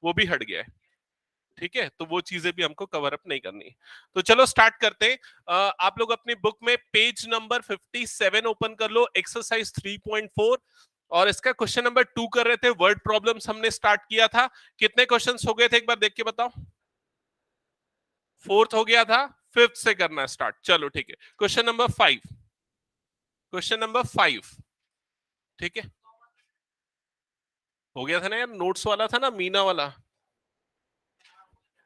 वो भी हट गया है, ठीक है। तो वो चीजें भी हमको कवर अप नहीं करनी। तो चलो स्टार्ट करते हैं। आप लोग अपनी बुक में पेज नंबर 57 ओपन कर लो, एक्सरसाइज 3.4, और इसका क्वेश्चन नंबर 2 कर रहे थे। वर्ड प्रॉब्लम्स हमने स्टार्ट किया था। कितने क्वेश्चंस हो गए थे एक बार देख के बताओ। 4th हो गया था, 5th से करना स्टार्ट। चलो ठीक है, क्वेश्चन नंबर 5, क्वेश्चन नंबर 5, ठीक है। हो गया था ना यार, नोट्स वाला था ना, मीना वाला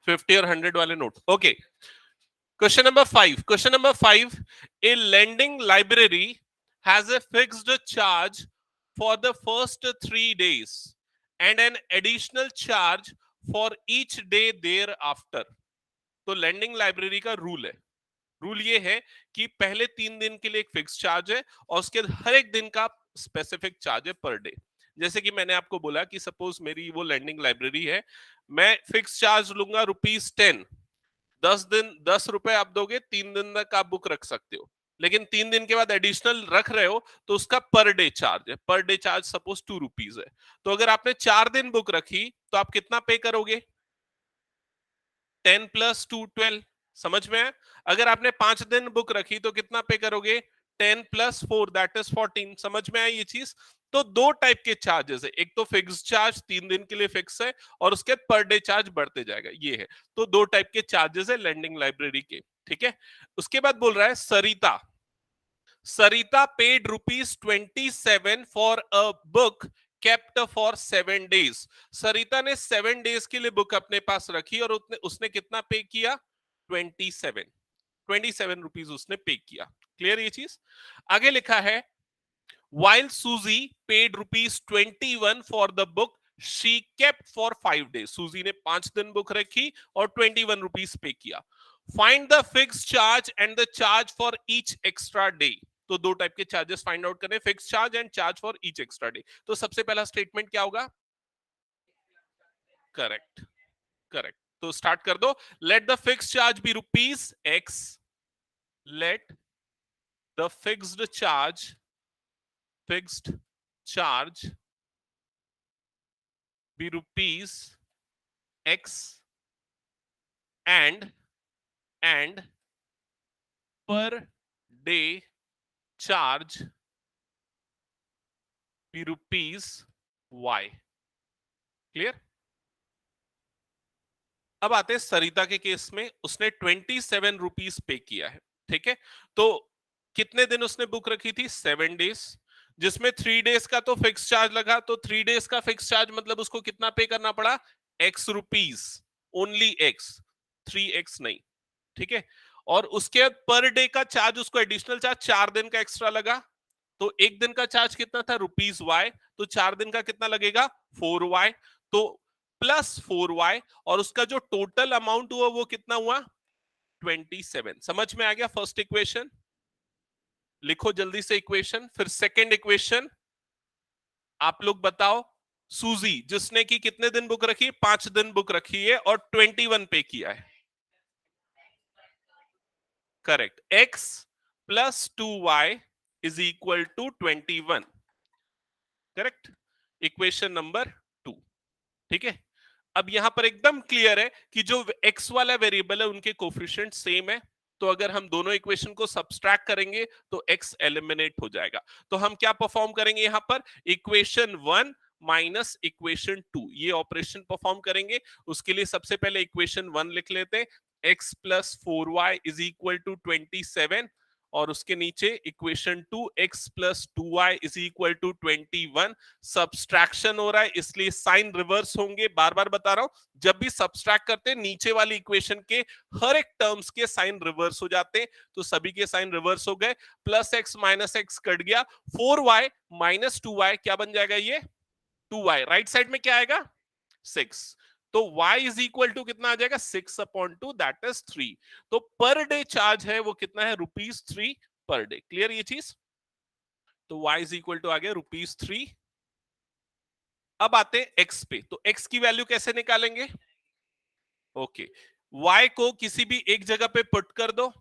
50 और 100 वाले note. Okay, question number 5, question number 5, A lending library has a fixed charge for the first 3 days and an additional charge for each day thereafter। तो lending library का रूल है, रूल ये है कि पहले 3 दिन के लिए एक फिक्स चार्ज है और उसके हर एक दिन का स्पेसिफिक चार्ज है पर डे। जैसे कि मैंने आपको बोला कि सपोज मेरी वो लैंडिंग लाइब्रेरी है, मैं फिक्स चार्ज लूंगा ₹10। 10 दिन 10 रुपए आप दोगे, 3 दिन तक आप बुक रख सकते हो। लेकिन 3 दिन के बाद एडिशनल रख रहे हो तो उसका पर डे चार्ज है, पर डे चार्ज सपोज ₹2 है। तो अगर आपने 4 दिन बुक रखी तो आप कितना पे करोगे? 10 + 2 12। समझ में है? अगर आपने 5 दिन बुक रखी तो कितना पे करोगे? 10 + 4 दैट इज 14। समझ में आई ये चीज? तो दो टाइप के चार्जेस है, एक तो फिक्स चार्ज 3 दिन के लिए फिक्स है और उसके पर डे चार्ज बढ़ते जाएगा, ये है। तो दो टाइप के चार्जेस है लैंडिंग लाइब्रेरी के, ठीक है। उसके बाद बोल रहा है Sarita, Sarita paid ₹27 for a book kept for 7 days। Sarita ने 7 days के लिए बुक अपने पास रखी और उसने कितना पे किया? 27 उसने पे किया। क्लियर ये चीज? आगे लिखा है while Susie paid ₹21 for the book she kept for 5 days। सूजी ने 5 दिन बुक रखी और ₹21 पे किया। Find the fix charge and the charge for each extra day. तो दो टाइप के चार्जेस फाइंड आउट करने, fix charge and charge for each extra day. तो सबसे पहला स्टेटमेंट क्या होगा? Correct, correct. तो स्टार्ट कर दो। Let the fix charge be ₹X, let the fixed charge be ₹X and per day charge be ₹Y। Clear? अब आते हैं सरिता के केस में, उसने ₹27 पे किया है, ठीक है। तो कितने दिन उसने बुक रखी थी? 7 days, जिसमें 3 days का तो फिक्स चार्ज लगा। तो 3 days का फिक्स चार्ज मतलब उसको कितना पे करना पड़ा? X rupees, only X, 3X नहीं, ठीक है। और उसके बाद पर डे का चार्ज, उसको एडिशनल चार्ज 4 दिन का एक्स्ट्रा लगा। तो एक दिन का चार्ज कितना था? ₹Y। तो 4 दिन का कितना लगेगा? 4Y। तो +4Y, और उसका जो टोटल अमाउंट हुआ वो कितना हुआ? 27। समझ में आ गया फर्स्ट इक्वेशन? लिखो जल्दी से इक्वेशन। फिर सेकेंड इक्वेशन आप लोग बताओ। सूजी जिसने की कितने दिन बुक रखी? 5 दिन बुक रखी है और 21 पे किया है। Correct, X + 2Y is equal to 21। Correct, equation number 2, ठीक है। अब यहां पर एकदम क्लियर है कि जो x वाला वेरिएबल है उनके कोफिशिएंट सेम है। तो अगर हम दोनों इक्वेशन को सब्सट्रैक्ट करेंगे तो x एलिमिनेट हो जाएगा। तो हम क्या परफॉर्म करेंगे यहां पर? इक्वेशन 1 माइनस इक्वेशन 2, ये ऑपरेशन परफॉर्म करेंगे। उसके लिए सबसे पहले इक्वेशन 1 लिख लेते हैं, x + 4y is equal to 27, और उसके नीचे equation 2 x + 2y is equal to 21। Subtraction हो रहा है इसलिए साइन रिवर्स होंगे। बार बार बता रहा हूं, जब भी सब्सट्रैक्ट करते हैं नीचे वाली इक्वेशन के हर एक टर्म्स के साइन रिवर्स हो जाते हैं। तो सभी के साइन रिवर्स हो गए। +x - x कट गया, 4y - 2y क्या बन जाएगा? ये 2y। राइट साइड में क्या आएगा? 6। तो y इज इक्वल टू कितना आ जाएगा? 6/2 दैट इज 3। तो पर डे चार्ज है वो कितना है? ₹3 पर डे। क्लियर ये चीज? तो y इज इक्वल टू आ गया ₹3। अब आते हैं x पे। तो x की वैल्यू कैसे निकालेंगे? ओके, y को किसी भी एक जगह पे पुट कर दो।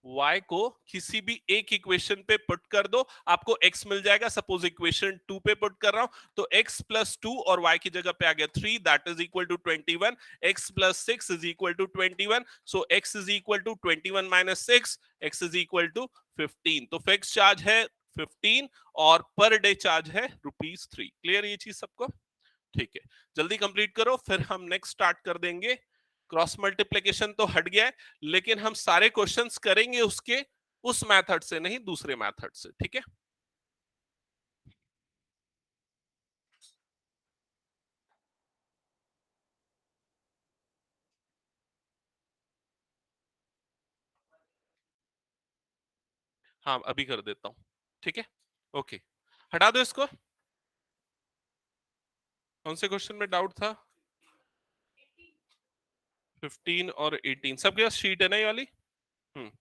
y को किसी भी एक इक्वेशन पे पुट कर दो, आपको x मिल जाएगा। सपोज इक्वेशन 2 पे पुट कर रहा हूं तो x प्लस 2 और y की जगह पे आ गया 3, that is equal to 21। x plus 6 is equal to 21, so x is equal to 21 minus 6, x is equal to 15। तो फिक्स चार्ज है 15 और पर डे चार्ज है ₹3। क्लियर ये चीज सबको? ठीक है, जल्दी कंप्लीट करो, फिर हम नेक्स्ट स्टार्ट कर देंगे। क्रॉस मल्टीप्लिकेशन तो हट गया है, लेकिन हम सारे क्वेश्चंस करेंगे उसके उस मेथड से नहीं, दूसरे मेथड से। ठीक है, हाँ अभी कर देता हूं। ठीक है, ओके, हटा दो इसको। कौन से क्वेश्चन में डाउट था? 15 और 18 सबके पास शीट है ना ये वाली? हम्म,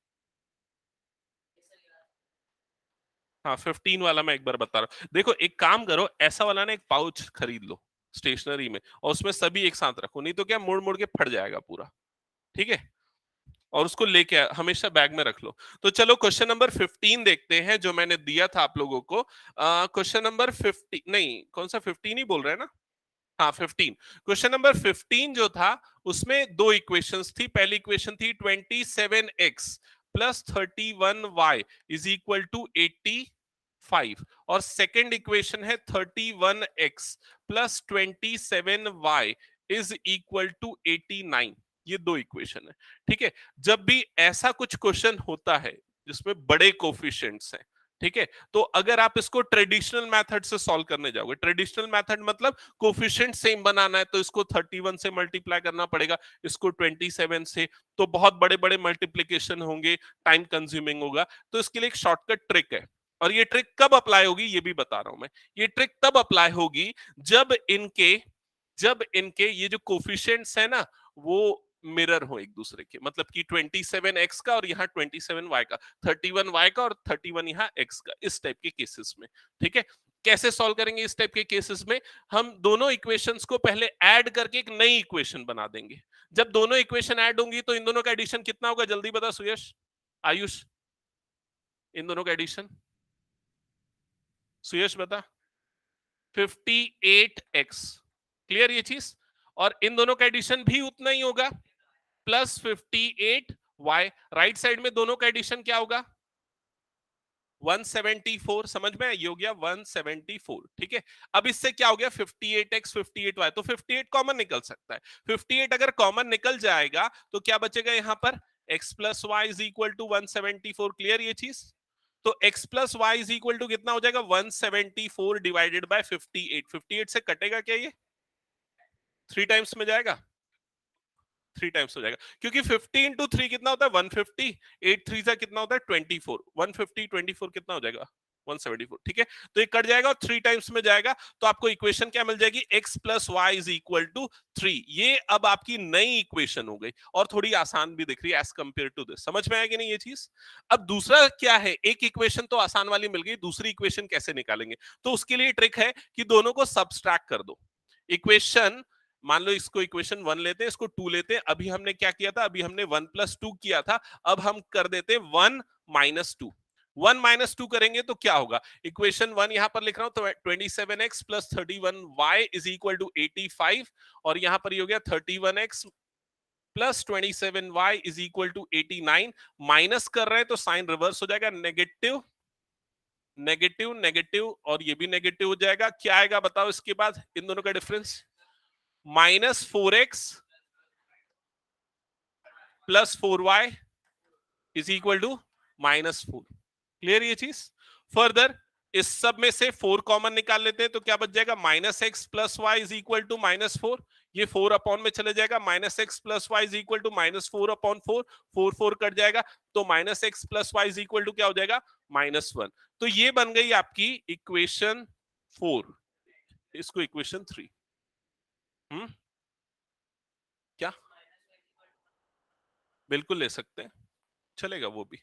हाँ 15 वाला मैं एक बार बता रहा हूँ। देखो एक काम करो, ऐसा वाला ना एक पाउच खरीद लो स्टेशनरी में, और उसमें सभी एक साथ रखो, नहीं तो क्या मुड़ मुड़ के फट जाएगा पूरा। ठीक है, और उसको लेके हमेशा बैग में रख लो। तो चलो क्वेश्चन नंबर 15 देखते हैं जो मैंने दिया था आप लोगों को। क्वेश्चन नंबर 50 नहीं, कौन सा 15 ही बोल रहे हैं ना? हाँ 15। क्वेश्चन नंबर 15 जो था उसमें दो इक्वेशंस थी। पहली इक्वेशन थी 27x plus 31y is equal to 85, और सेकेंड इक्वेशन है 31x plus 27y is equal to 89। ये दो इक्वेशन है। ठीक है, जब भी ऐसा कुछ क्वेश्चन होता है जिसमें बड़े कोफिशिएंट्स हैं, ठीक है, तो अगर आप इसको ट्रेडिशनल मेथड से सॉल्व करने जाओगे, ट्रेडिशनल मेथड मतलब कोफिशिएंट सेम बनाना है, तो इसको 31 से मल्टीप्लाई करना पड़ेगा, इसको 27 से, तो बहुत बड़े बड़े मल्टीप्लीकेशन होंगे, टाइम कंज्यूमिंग होगा। तो इसके लिए एक शॉर्टकट ट्रिक है, और ये ट्रिक कब अप्लाई होगी ये भी बता रहा हूं मैं। ये ट्रिक तब अप्लाई होगी जब इनके ये जो कोफिशिएंट्स है ना वो मिरर हो एक दूसरे के, मतलब कि 27x का और यहाँ 27y का, 31y का और 31 यहाँ x का, इस टाइप के केसेस में। ठीक है, कैसे सॉल्व करेंगे इस टाइप के केसेस में? हम दोनों इक्वेशंस को पहले ऐड करके एक नई इक्वेशन बना देंगे। जब दोनों इक्वेशन ऐड होंगी तो इन दोनों का एडिशन कितना होगा? जल्दी बता सुयश, आयुष, इन दोनों का एडिशन, सुयश बता। 58x। क्लियर ये चीज? और इन दोनों का एडिशन भी उतना ही होगा, प्लस 58y। राइट साइड में दोनों का एडिशन क्या होगा? 174। समझ में? ये हो गया 174। ठीक है, अब इससे क्या हो गया? 58x 58y, तो 58 कॉमन निकल सकता है। 58 अगर कॉमन निकल जाएगा तो क्या बचेगा यहाँ पर? x plus y is equal to 174। Clear ये चीज? तो x plus y is equal to कितना हो जाएगा? 174 डिवाइडेड बाय 58। 58 से कटेगा क्या ये? 3 टाइम्स में जाएगा, 3 टाइम्स हो जाएगा, क्योंकि 50 इंटू 3 कितना होता है? 150। 8 3 से कितना होता है? 24। 150 24 कितना हो जाएगा? 174। ठीक है, तो ये कट जाएगा और 3 टाइम्स में जाएगा, तो आपको इक्वेशन क्या मिल जाएगी? x plus y is equal to 3। ये अब आपकी नई इक्वेशन हो गई, और थोड़ी आसान भी दिख रही है एज कंपेयर टू दिस। समझ में आएगी नहीं ये चीज? अब दूसरा क्या है, एक इक्वेशन तो आसान वाली मिल गई, दूसरी इक्वेशन कैसे निकालेंगे? तो उसके लिए ट्रिक है कि दोनों को सब्सट्रैक्ट कर दो। इक्वेशन, मान लो इसको इक्वेशन 1 लेते हैं, इसको 2 लेते हैं। अभी हमने क्या किया था? अभी हमने 1 प्लस 2 किया था, अब हम कर देते 1 माइनस 2। 1 माइनस 2 करेंगे तो क्या होगा? इक्वेशन 1 यहां पर लिख रहा हूं, तो 27x plus 31y is equal to 85, और यहां पर ये हो गया 31x plus 27y is equal to 89। Minus कर रहे हैं तो साइन रिवर्स हो जाएगा, नेगेटिव नेगेटिव नेगेटिव, और ये भी नेगेटिव हो जाएगा। क्या आएगा बताओ इसके बाद इन दोनों का difference? -4x plus 4y is equal to -4। Clear ये चीज? फर्दर इस सब में से 4 कॉमन निकाल लेते हैं, तो क्या बच जाएगा? -x plus y is equal to -4। ये 4 अपॉन में चले जाएगा, -x plus y is equal to -4 upon 4। 4 4 cut जाएगा, तो -x plus y is equal to क्या हो जाएगा? -1। तो ये बन गई आपकी इक्वेशन 4। इसको इक्वेशन 3। क्या? बिल्कुल ले सकते हैं, चलेगा वो भी,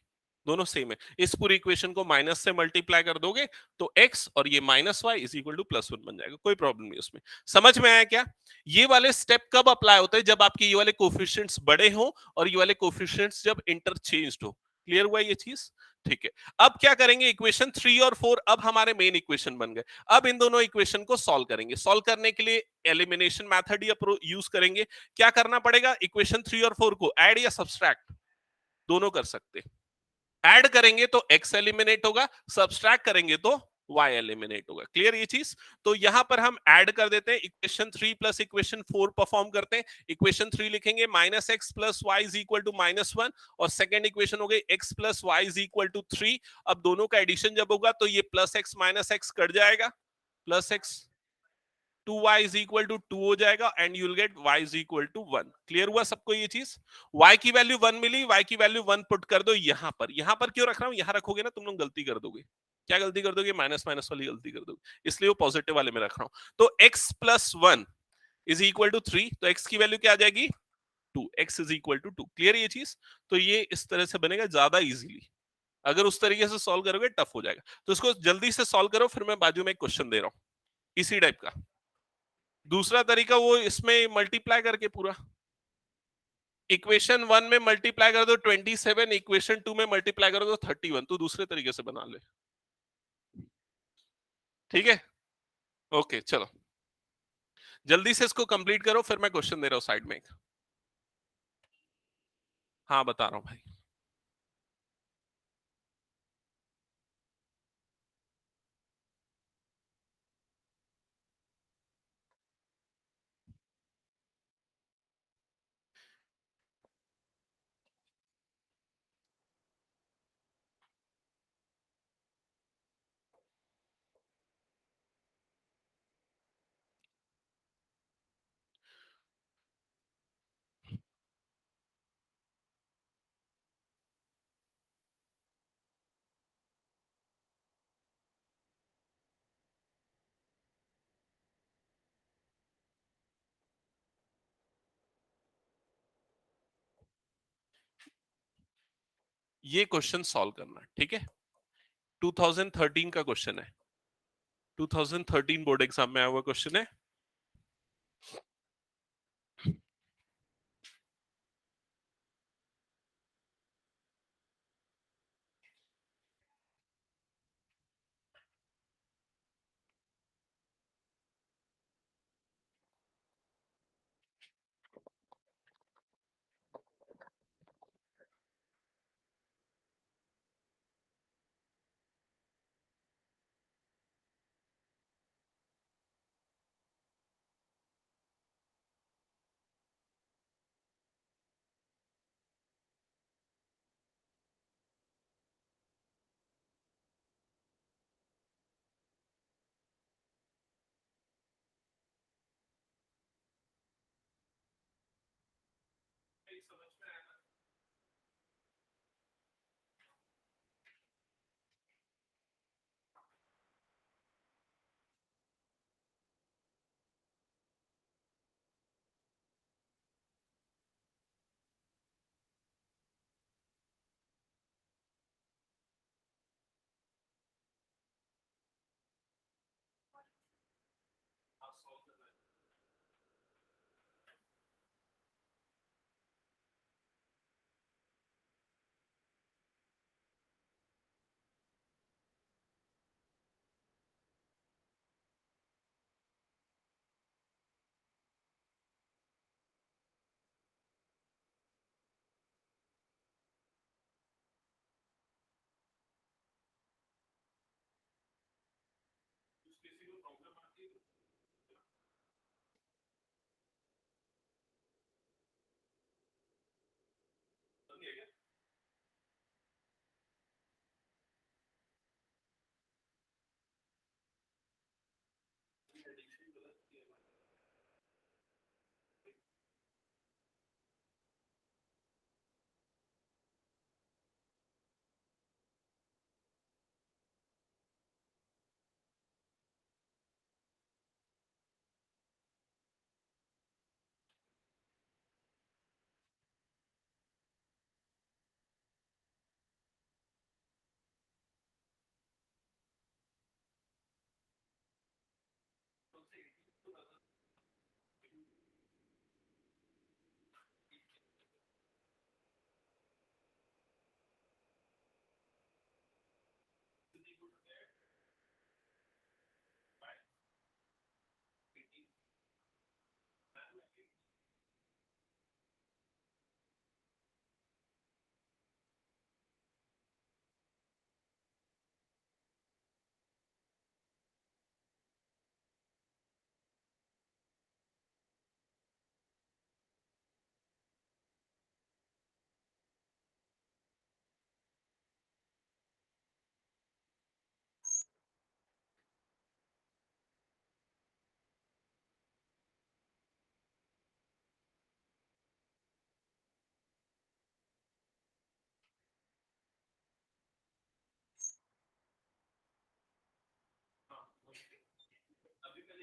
दोनों सेम है। इस पूरी इक्वेशन को माइनस से मल्टीप्लाई कर दोगे तो x और ये -y इज इक्वल टू +1 बन जाएगा, कोई प्रॉब्लम नहीं उसमें। समझ में आया क्या? ये वाले स्टेप कब अप्लाई होते हैं? जब आपके ये वाले कोफिशिएंट्स बड़े हो और ये वाले कोफिशिएंट्स जब इंटरचेंज्ड हो। क्लियर हुआ ये चीज? ठीक है, अब क्या करेंगे, इक्वेशन 3 और 4 अब हमारे मेन इक्वेशन बन गए। अब इन दोनों इक्वेशन को सॉल्व करेंगे। सॉल्व करने के लिए एलिमिनेशन मेथड ही यूज करेंगे। क्या करना पड़ेगा, इक्वेशन 3 और 4 को ऐड या सब्सट्रैक्ट दोनों कर सकते। ऐड करेंगे तो x एलिमिनेट होगा, सब्सट्रैक्ट करेंगे तो y एलिमिनेट होगा। क्लियर ये चीज? तो यहां पर हम ऐड कर देते हैं, इक्वेशन 3 प्लस इक्वेशन 4 परफॉर्म करते हैं। इक्वेशन 3 लिखेंगे minus x plus y is equal to -1, और सेकेंड इक्वेशन हो गई x plus y is equal to 3। अब दोनों का एडिशन जब होगा तो ये plus x minus x cut जाएगा, plus x 2y is equal to 2 हो जाएगा, and you will get y is equal to 1। Clear हुआ सबको ये चीज? y की वैल्यू 1 मिली, y की वैल्यू 1 पुट कर दो यहां पर। यहां पर क्यों रख रहा हूं, यहां रखोगे ना तुम लोग गलती कर दोगे। क्या गलती कर दोगे, माइनस माइनस वाली गलती कर दोगे, इसलिए वो पॉजिटिव वाले में रख रहा हूं। तो x plus 1 is equal to 3, तो x की वैल्यू क्या आ जाएगी 2, x is equal to 2। Clear ये चीज? तो ये इस तरह से बनेगा ज्यादा इजीली। अगर उस तरीके से सॉल्व करोगे टफ हो जाएगा, तो इसको जल्दी से सॉल्व करो, फिर मैं बाजू में एक क्वेश्चन दे रहा हूं इसी टाइप का। दूसरा तरीका वो इसमें मल्टीप्लाई करके पूरा, इक्वेशन 1 में मल्टीप्लाई कर दो 27, इक्वेशन 2 में मल्टीप्लाई कर दो 31, तो दूसरे तरीके से बना ले। ठीक है, ओके चलो जल्दी से इसको कंप्लीट करो, फिर मैं क्वेश्चन दे रहा हूं साइड में एक। हाँ बता रहा हूं भाई। ये क्वेश्चन सॉल्व करना, ठीक है? 2013 का क्वेश्चन है, 2013 बोर्ड एग्जाम में आया हुआ क्वेश्चन है।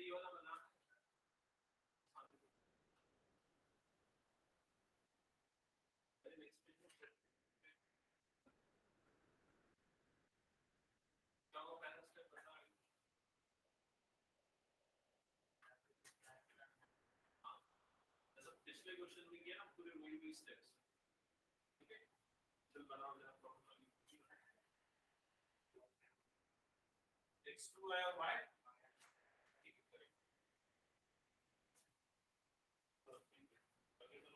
ये वाला बना पिछले क्वेश्चन में किया ना पूरे वही वही स्टेप्स ठीक है चल बनाओ जरा प्रॉब्लम x2 है और y ठीक है करेक्ट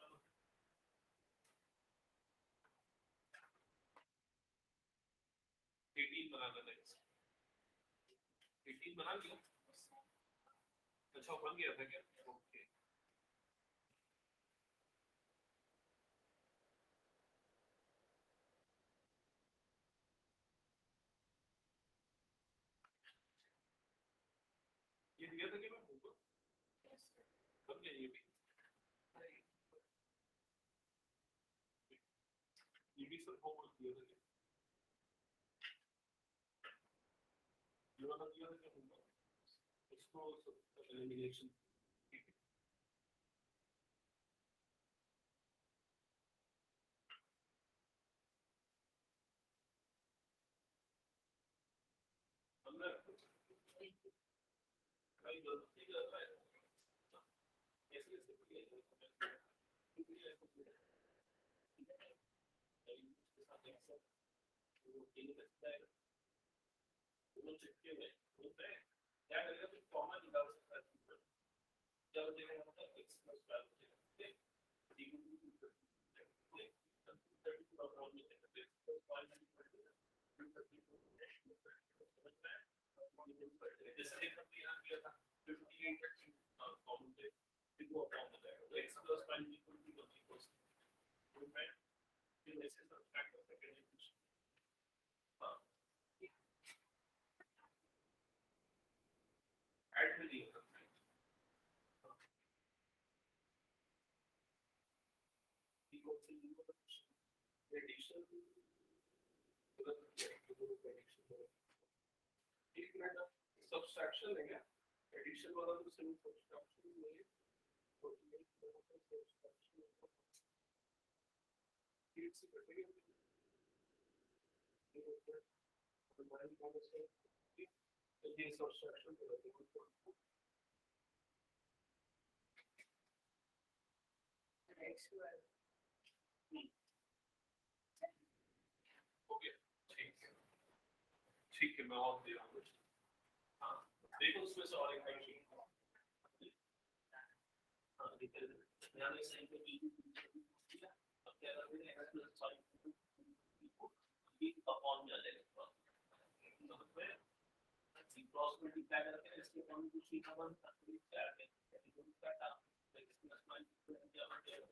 18 बनाना था 18 बना लिया अच्छा बन गया था क्या ओके ये दिया था कि मैं होगा कर लिया ये भी सर होमवर्क दिया था क्या ये वाला दिया था क्या होमवर्क इसको एलिमिनेशन अंदर कई गलती कर रहा है ऐसे ऐसे वो चिपके हुए होते हैं क्या करेगा तो कॉमा निकाल सकता है जब देखा होता है x प्लस y जैसे एक हमने यहाँ किया था 58 कॉमन थे फिर वो अपॉन हो जाएगा तो x plus y equal to 1 तो मैं फिर ऐसे सब्ट्रैक्ट कर सकते हैं कुछ हाँ ऐड में दिया था equal to addition एक मिनट सब्सट्रैक्शन है क्या एडिशन वाला तो सिर्फ सब्सट्रैक्शन नहीं है तो ये सब्सट्रैक्शन फिर से कटेगा हमारे पास है ये सब्सट्रैक्शन हो गया ठीक है मैं और दे रहा हूँ हाँ देखो उसमें से और एक फंक्शन हाँ देखिए यहाँ पे सही पे b अब क्या करते हैं x plus y b upon में आ जाएगा समझ में सी क्रॉस मल्टीप्लाई करके इसके अपॉन को c का मान क्या है दोनों का टर्म x प्लस y क्या बन जाएगा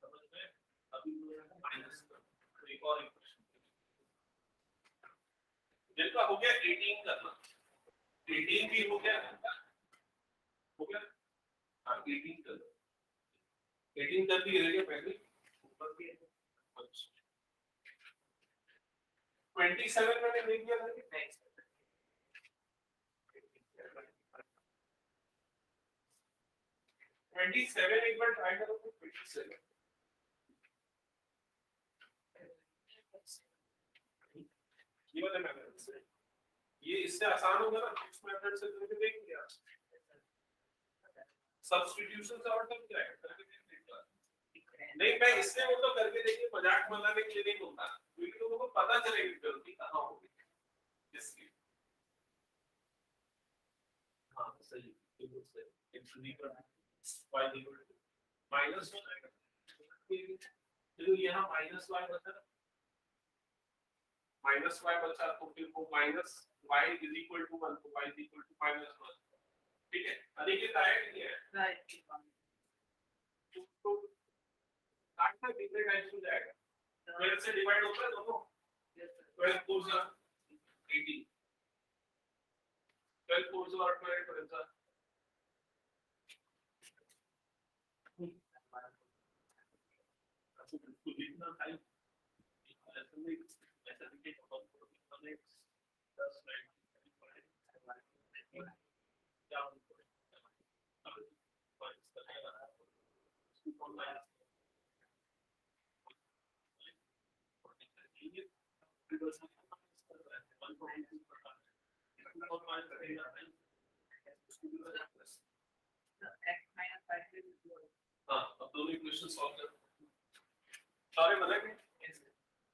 समझ में अभी माइनस तो एक और इक्वेशन जिनका हो गया 18 करना 18 भी हो गया हाँ 18 कर 18 कर दिए रहेगा पहले ऊपर भी 27 मैंने लिख दिया था कि नेक्स्ट 27 एक बार ट्राई करो तो 27 ये वाला मेथड से ये इससे आसान होगा ना इस मेथड से करके देख लिया सब्स्टिट्यूशन से और तब क्या है करके देख लिया नहीं मैं इससे वो तो करके देखिए मजाक बनाने के लिए नहीं होता क्योंकि लोगों को पता चलेगी गलती कहां होगी इसलिए हां सही बिल्कुल सही x equal y equal minus हो जाएगा तो यहां माइनस y बचा माइनस y बचा तो फिर वो minus y is equal to 1 तो y इज इक्वल टू माइनस 1 ठीक है अधिक राइट नहीं है राइट तो काटना कितने टाइम्स हो जाएगा 12 से डिवाइड होता है दोनों 12 4 से 18 12 4 से और 12 करेंगे तो कितना टाइम ऐसा नहीं ऐसा दिखे तो हम 10 9 क्या हाँ, अब दोनों इक्वेशन सॉल्व कर सारे बना के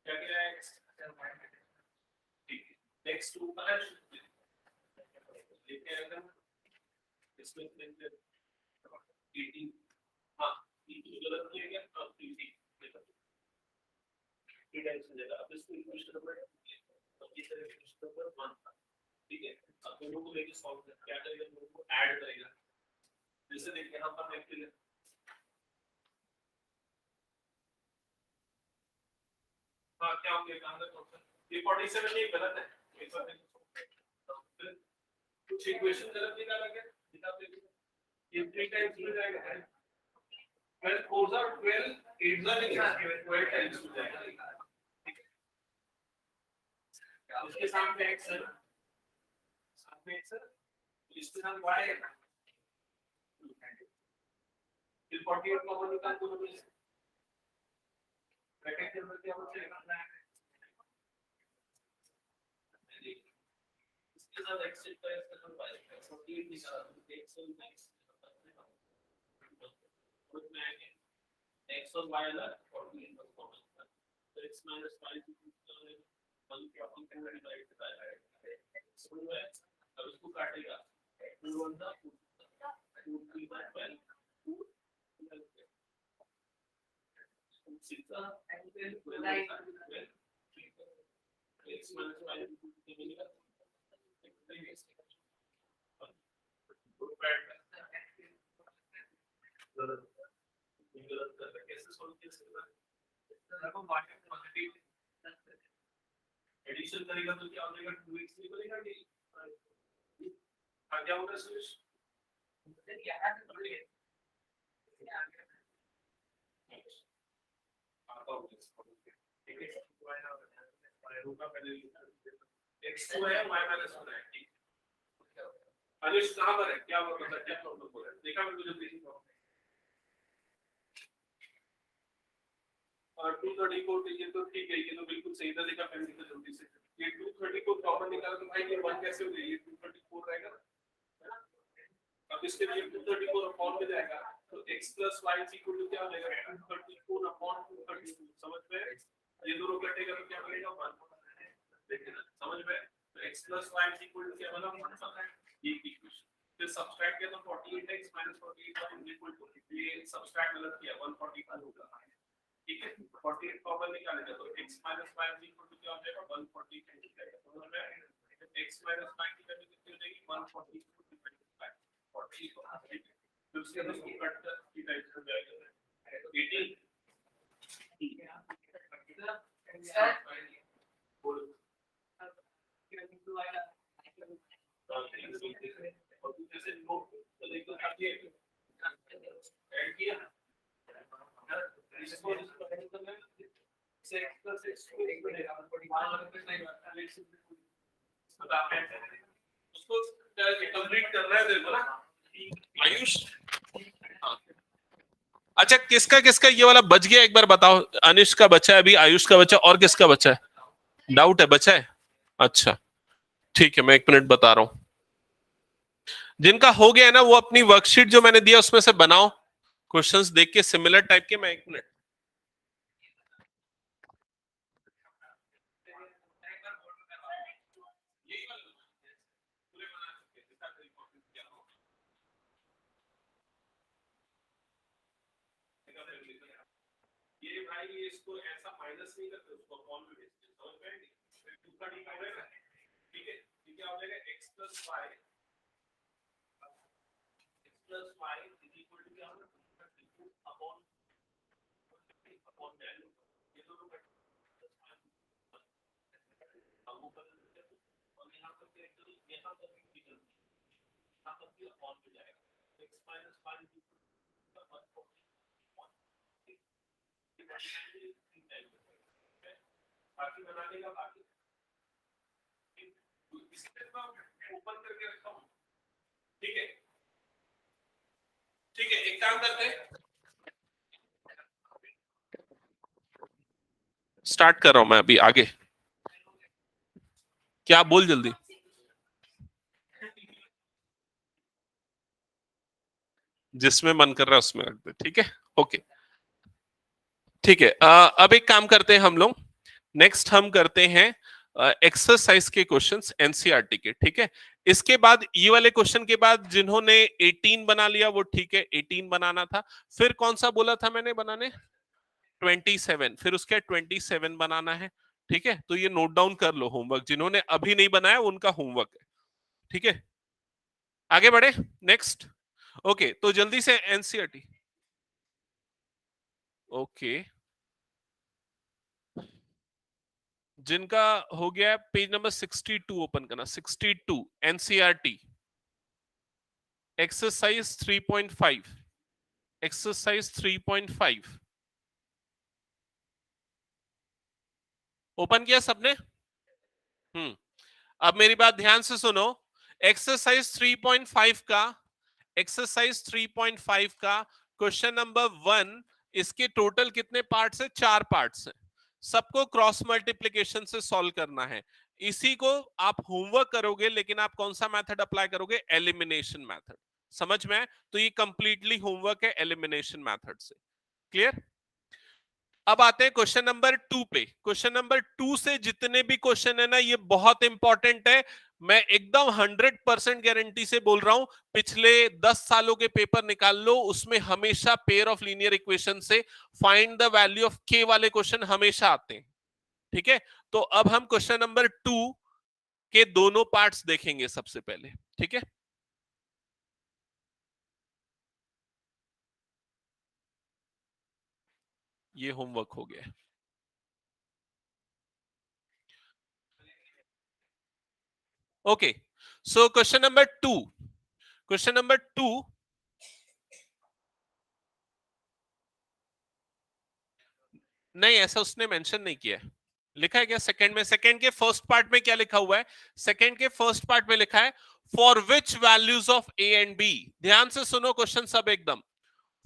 क्या क्या है ठीक है नेक्स्ट टू का है लेके आएगा इसमें लेंगे 18 हाँ ये गलत किया गया अब 18 ये टाइम्स हो जाएगा अब इसको इक्वेशन नंबर अब इस तरह इक्वेशन नंबर 1 था ठीक है अब दोनों को लेके सॉल्व कर क्या करेगा दोनों को ऐड करेगा जैसे देखिए यहां पर देखते हैं हाँ क्या हो गया कहां तक ये 47 ये गलत है एक बार कुछ इक्वेशन गलत निकाला गया दिखा दे ये 3 टाइम्स हो जाएगा 12 4 are 12 8 are 12 टाइम्स हो जाएगा इसके सामने x है सामने x है इसके साथ y है फिर 48 कॉमन निकाल दो ब्रैकेट के अंदर क्या बचेगा इसके साथ x का इसका साथ y 48 निकाला तो x और x उसमें आएंगे x और y अलग 48 का कॉमन तो x - y 1 के अपन के अंदर डिवाइड करता है अब इसको काटेगा 2 1 2 3 12 सीधा एंगल लाइन x - y मिलेगा कैसे सॉल्व किया सकता है देखो मार्केट पॉजिटिव एडिशन करेगा तो क्या हो जाएगा 2x निकलेगा कि क्या होगा सुरेश x2 है y - 1 है ठीक अनिश कहां पर है क्या बोल रहा था क्या प्रॉब्लम हो रहा है देखा मेरे को जल्दी से और 234 के ये तो ठीक है ये तो बिल्कुल सही था देखा मैंने तो जल्दी से ये 230 को कॉमन निकाला तो भाई ये 1 कैसे हो जाएगा ये 234 रहेगा ना अब इसके लिए 234 अपॉन में जाएगा तो x + y = क्या हो जाएगा 234 अपॉन 232 समझ में ये दोनों कटेगा तो क्या बनेगा 1 देखिए ना समझ में तो x + y = क्या बना 1 पता है ये इक्वेशन फिर सब्ट्रैक्ट किया तो 48x - 48y ये सब्ट्रैक्ट गलत किया 145 होगा ठीक है 48 कॉमन निकालेगा तो x - y = क्या हो जाएगा 140 हो जाएगा समझ में x - y की वैल्यू कितनी हो जाएगी 140 40 फिर उसके बाद इसको कट कर की टाइप हो जाएगा 18 बोल जैसे नोट तो देखो काफी ऐड किया इसको से x + x एक बनेगा 145 उसको कंप्लीट करना है देखो ना आयुष अच्छा किसका किसका ये वाला बच गया एक बार बताओ अनिश का बचा है अभी आयुष का बचा और किसका बचा है डाउट है बचा है अच्छा ठीक है मैं 1 मिनट बता रहा हूं जिनका हो गया है ना वो अपनी वर्कशीट जो मैंने दिया उसमें से बनाओ क्वेश्चंस देख के सिमिलर टाइप के मैं 1 मिनट ये भाई इसको ऐसा माइनस नहीं करते उसको अपॉन में भेजते समझ में आएगी फिर 2 का डी हो जाएगा ठीक है ये क्या हो जाएगा x + y क्या होगा अपॉन वैल्यू ये दोनों का अब ऊपर और यहां पर यहां पर अपॉन हो जाएगा x - y बाकी बना देगा बाकी ओपन करके रखा हूं ठीक है एक काम करते हैं स्टार्ट कर रहा हूं मैं अभी आगे। क्या बोल जल्दी। जिसमें मन कर रहा है उसमें रख दे, ठीक है। ओके ठीक है। अब एक काम करते हैं हम लोग। नेक्स्ट हम करते हैं एक्सरसाइज के क्वेश्चंस एनसीईआरटी के, ठीक है। इसके बाद ये वाले क्वेश्चन के बाद जिन्होंने 18 बना लिया वो ठीक है, 18 बनाना था। फिर कौन सा बोला था मैंने बनाने, 27। फिर उसके 27 बनाना है, ठीक है। तो ये नोट डाउन कर लो होमवर्क, जिन्होंने अभी नहीं बनाया उनका होमवर्क है, ठीक है। आगे बढ़े नेक्स्ट। ओके तो जल्दी से एनसीईआरटी। ओके जिनका हो गया है पेज नंबर 62 ओपन करना, 62 एनसीईआरटी एक्सरसाइज 3.5। एक्सरसाइज 3.5 ओपन किया सबने। अब मेरी बात ध्यान से सुनो। एक्सरसाइज 3.5 का, एक्सरसाइज 3.5 का क्वेश्चन नंबर 1, इसके टोटल कितने पार्ट्स है, 4 पार्ट्स है। सबको क्रॉस मल्टीप्लिकेशन से सॉल्व करना है। इसी को आप होमवर्क करोगे, लेकिन आप कौन सा मेथड अप्लाई करोगे, एलिमिनेशन मेथड। समझ में आए? तो ये कंप्लीटली होमवर्क है एलिमिनेशन मेथड से। क्लियर। अब आते हैं क्वेश्चन नंबर 2 पे। क्वेश्चन नंबर 2 से जितने भी क्वेश्चन है ना, ये बहुत इंपॉर्टेंट है। मैं एकदम 100% गारंटी से बोल रहा हूं। पिछले 10 सालों के पेपर निकाल लो, उसमें हमेशा पेयर ऑफ लीनियर इक्वेशन से फाइंड द वैल्यू ऑफ के वाले क्वेश्चन हमेशा आते हैं, ठीक है। तो अब हम क्वेश्चन नंबर 2 के दोनों पार्ट्स देखेंगे सबसे पहले, ठीक है। ये होमवर्क हो गया। Okay so question number 2, question number 2। नहीं ऐसा उसने मेंशन नहीं किया है। लिखा है क्या सेकंड में, सेकंड के फर्स्ट पार्ट में क्या लिखा हुआ है, सेकंड के फर्स्ट पार्ट में लिखा है for which values of A and B. ध्यान से सुनो क्वेश्चन सब एकदम।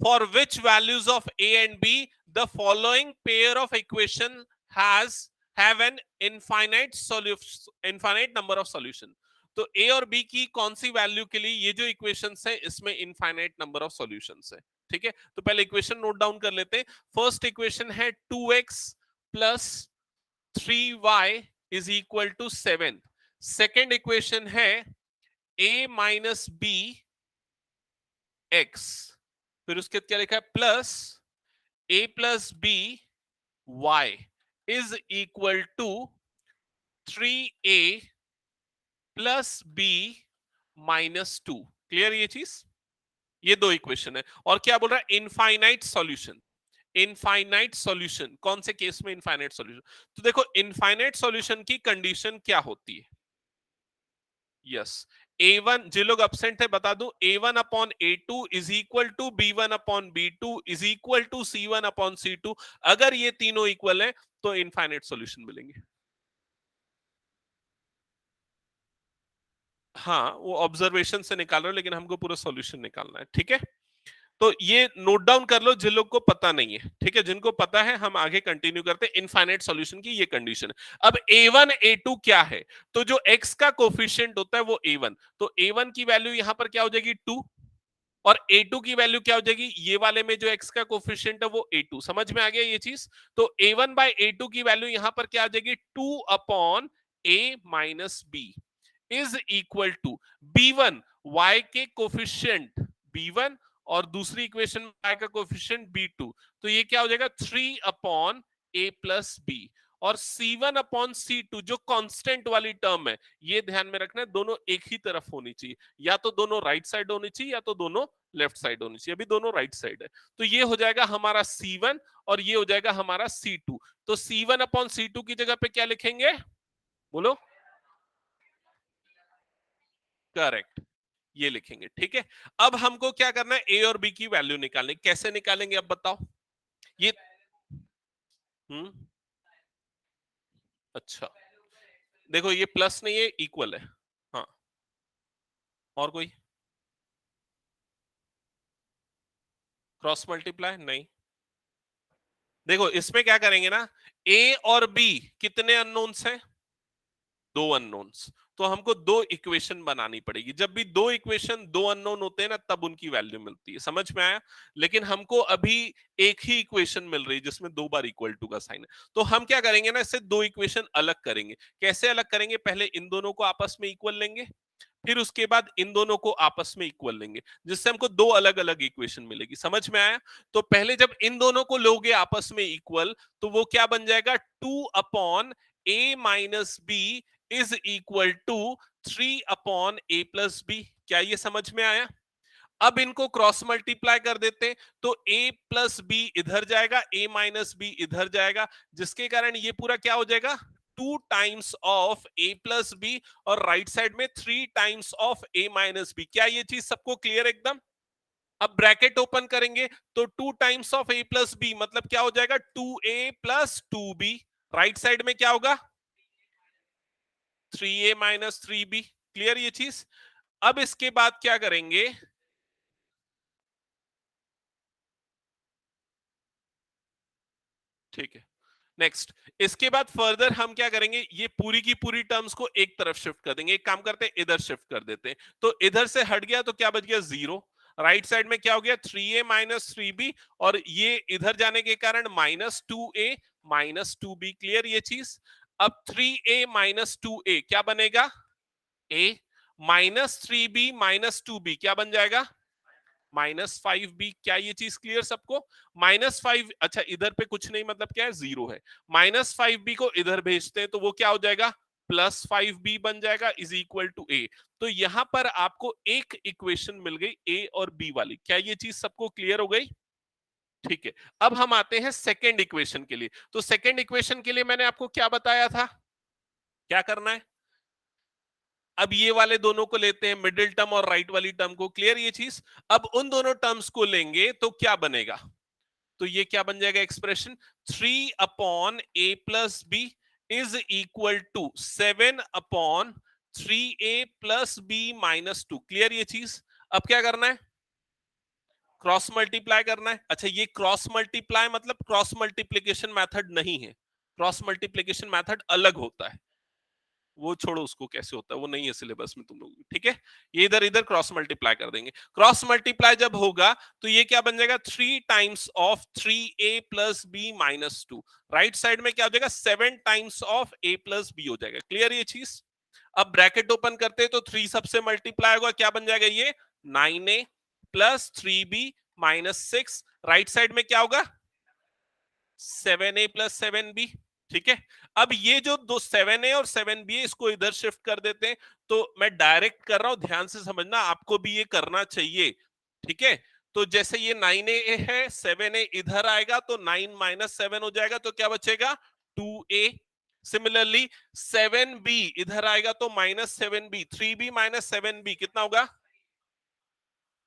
For which values of A and B the following pair of equation has have an infinite solution, infinite number of solution. तो A और बी की कौन सी value के लिए ये जो इक्वेशंस है इसमें इनफाइनाइट नंबर ऑफ सॉल्यूशंस है, ठीक है। तो पहले इक्वेशन नोट डाउन कर लेते हैं। फर्स्ट इक्वेशन है 2x plus 3y is equal to 7। Second equation है a माइनस बी एक्स। फिर उसके बाद क्या लिखा है, plus a plus b y is equal to 3a plus b minus 2। Clear ये चीज। ये दो इक्वेशन है। और क्या बोल रहा है, इनफाइनाइट सॉल्यूशन। इनफाइनाइट सॉल्यूशन कौन से केस में इनफाइनाइट सॉल्यूशन। तो देखो इनफाइनाइट सॉल्यूशन की कंडीशन क्या होती है। यस A1, जो लोग अपसेंट थे बता दूं, A1 upon A2 is equal to B1 upon B2 is equal to C1 upon C2। अगर ये तीनों इक्वल है तो इनफाइनाइट सॉल्यूशन मिलेंगे। हाँ वो ऑब्जर्वेशन से निकाल रहे हो, लेकिन हमको पूरा सॉल्यूशन निकालना है, ठीक है। तो ये नोट डाउन कर लो जिन लोग को पता नहीं है, ठीक है। जिनको पता है हम आगे कंटिन्यू करते हैं। इनफाइनाइट सॉल्यूशन की ये कंडीशन है। अब A1 A2 क्या है, तो जो x का कोफिशिएंट होता है वो A1, तो A1 की वैल्यू यहां पर क्या हो जाएगी 2, और A2 की वैल्यू क्या हो जाएगी, ये वाले में जो x का कोफिशिएंट है वो A2। समझ में आ गया ये चीज। तो A1 बाय A2 की वैल्यू यहां पर क्या आ जाएगी, 2 upon a minus b is equal to B1 y के कोफिशिएंट B1 और दूसरी इक्वेशन में y का कोफिशिएंट B2। तो ये क्या हो जाएगा 3 अपॉन a प्लस बी। और C1 अपॉन C2 जो कांस्टेंट वाली टर्म है, ये ध्यान में रखना है, दोनों एक ही तरफ होनी चाहिए। या तो दोनों राइट साइड होनी चाहिए या तो दोनों लेफ्ट साइड होनी चाहिए। अभी दोनों राइट साइड है। तो ये हो जाएगा हमारा C1 और ये हो जाएगा हमारा C2। तो C1 अपॉन C2 की जगह पे क्या लिखेंगे, बोलो। करेक्ट, ये लिखेंगे, ठीक है। अब हमको क्या करना है, ए और बी की वैल्यू निकालनी। कैसे निकालेंगे अब बताओ ये। हम्म अच्छा देखो ये प्लस नहीं है, इक्वल है। हाँ और कोई क्रॉस मल्टीप्लाई नहीं। देखो इसमें क्या करेंगे ना, ए और बी कितने अननोन्स हैं, दो अननोन्स। तो हमको दो इक्वेशन बनानी पड़ेगी। जब भी दो इक्वेशन दो अननोन होते हैं ना, तब उनकी वैल्यू मिलती है। समझ में आया? लेकिन हमको अभी एक ही इक्वेशन मिल रही है जिसमें दो बार इक्वल टू का साइन है। तो हम क्या करेंगे ना, इससे दो इक्वेशन अलग करेंगे। कैसे अलग करेंगे? पहले इन दोनों को आपस में इक्वल लेंगे, फिर उसके बाद इन दोनों को आपस में इक्वल लेंगे, जिससे हमको दो अलग अलग इक्वेशन मिलेगी। समझ में आया? तो पहले जब इन दोनों को लोगे आपस में इक्वल, तो वो क्या बन जाएगा, 2/a - b is equal to 3/a + b। क्या ये समझ में आया? अब इनको क्रॉस मल्टीप्लाई कर देते हैं, तो a + b इधर जाएगा, a - b इधर जाएगा, जिसके कारण ये पूरा क्या हो जाएगा, 2 टाइम्स ऑफ a + b, और राइट साइड में 3 टाइम्स ऑफ a - b। क्या ये चीज सबको क्लियर एकदम? अब ब्रैकेट ओपन करेंगे तो 2 टाइम्स ऑफ a + b मतलब क्या हो जाएगा, 2a + 2b। राइट साइड में क्या होगा, 3a - 3b। क्लियर ये चीज? अब इसके बाद क्या करेंगे, ठीक है, नेक्स्ट। इसके बाद फर्दर हम क्या करेंगे, ये पूरी की पूरी टर्म्स को एक तरफ शिफ्ट कर देंगे। एक काम करते हैं, इधर शिफ्ट कर देते हैं। तो इधर से हट गया तो क्या बच गया, 0। राइट साइड में क्या हो गया, 3a - 3b, और ये इधर जाने के कारण -2a - 2b। क्लियर ये चीज? अब 3a - 2a क्या बनेगा, a, -3b - 2b क्या बन जाएगा, -5b। क्या ये चीज क्लियर सबको? -5, अच्छा इधर पे कुछ नहीं, मतलब क्या है, 0 है। -5b को इधर भेजते हैं तो वो क्या हो जाएगा, +5b बन जाएगा, इज इक्वल टू a। तो यहां पर आपको एक इक्वेशन मिल गई a और b वाली। क्या ये चीज सबको क्लियर हो गई? ठीक है। अब हम आते हैं सेकेंड इक्वेशन के लिए। तो सेकेंड इक्वेशन के लिए मैंने आपको क्या बताया था, क्या करना है? अब ये वाले दोनों को लेते हैं, मिडिल टर्म और राइट वाली टर्म को। क्लियर ये चीज? अब उन दोनों टर्म्स को लेंगे तो क्या बनेगा, तो ये क्या बन जाएगा expression, 3/a + b is equal to 7/3a + b - 2। Clear ये चीज? अब क्या करना है, क्रॉस मल्टीप्लाई करना है। अच्छा ये क्रॉस मल्टीप्लाई मतलब क्रॉस मल्टीप्लीकेशन मेथड नहीं है, क्रॉस मल्टीप्लीकेशन मेथड अलग होता है। वो छोड़ो, उसको कैसे होता है वो नहीं है सिलेबस में तुम लोग, ठीक है। ये इधर इधर क्रॉस मल्टीप्लाई कर देंगे। क्रॉस मल्टीप्लाई जब होगा तो ये क्या बन जाएगा, 3 times of 3a + b - 2। Right side में क्या हो जाएगा, 7 टाइम्स ऑफ a + b हो जाएगा। क्लियर ये चीज? अब ब्रैकेट ओपन करते हैं तो 3 सबसे मल्टीप्लाई होगा, क्या बन जाएगा ये, 9a + 3b - 6। राइट साइड में क्या होगा, 7a + 7b। ठीक है। अब ये जो दो 7a और 7b है, इसको इधर शिफ्ट कर देते हैं। तो मैं डायरेक्ट कर रहा हूं, ध्यान से समझना, आपको भी ये करना चाहिए। ठीक है। तो जैसे ये 9a है, 7a इधर आएगा तो 9 - 7 हो जाएगा, तो क्या बचेगा, 2a। सिमिलरली 7b इधर आएगा तो -7b, 3b - 7b कितना होगा,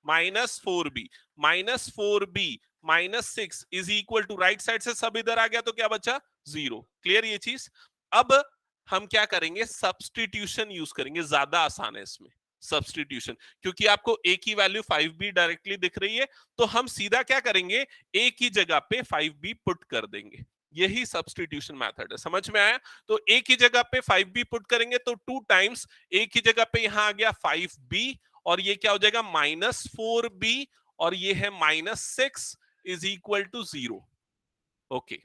-4b। -4b -6 is equal to, right side से सब इधर आ गया तो क्या बचा, 0। क्लियर ये चीज? अब हम क्या करेंगे, सब्सटीट्यूशन यूज करेंगे, ज्यादा आसान है इसमें सब्सटीट्यूशन, क्योंकि आपको a की वैल्यू 5b डायरेक्टली दिख रही है। तो हम सीधा क्या करेंगे, a की जगह पे 5b पुट कर देंगे। यही सब्सटीट्यूशन मेथड है। समझ में आया? तो a की जगह पे 5b पुट करेंगे तो 2 टाइम्स a की जगह पे यहां आ गया 5b, और ये क्या हो जाएगा, -4b, और ये है -6 इज इक्वल टू 0। ओके।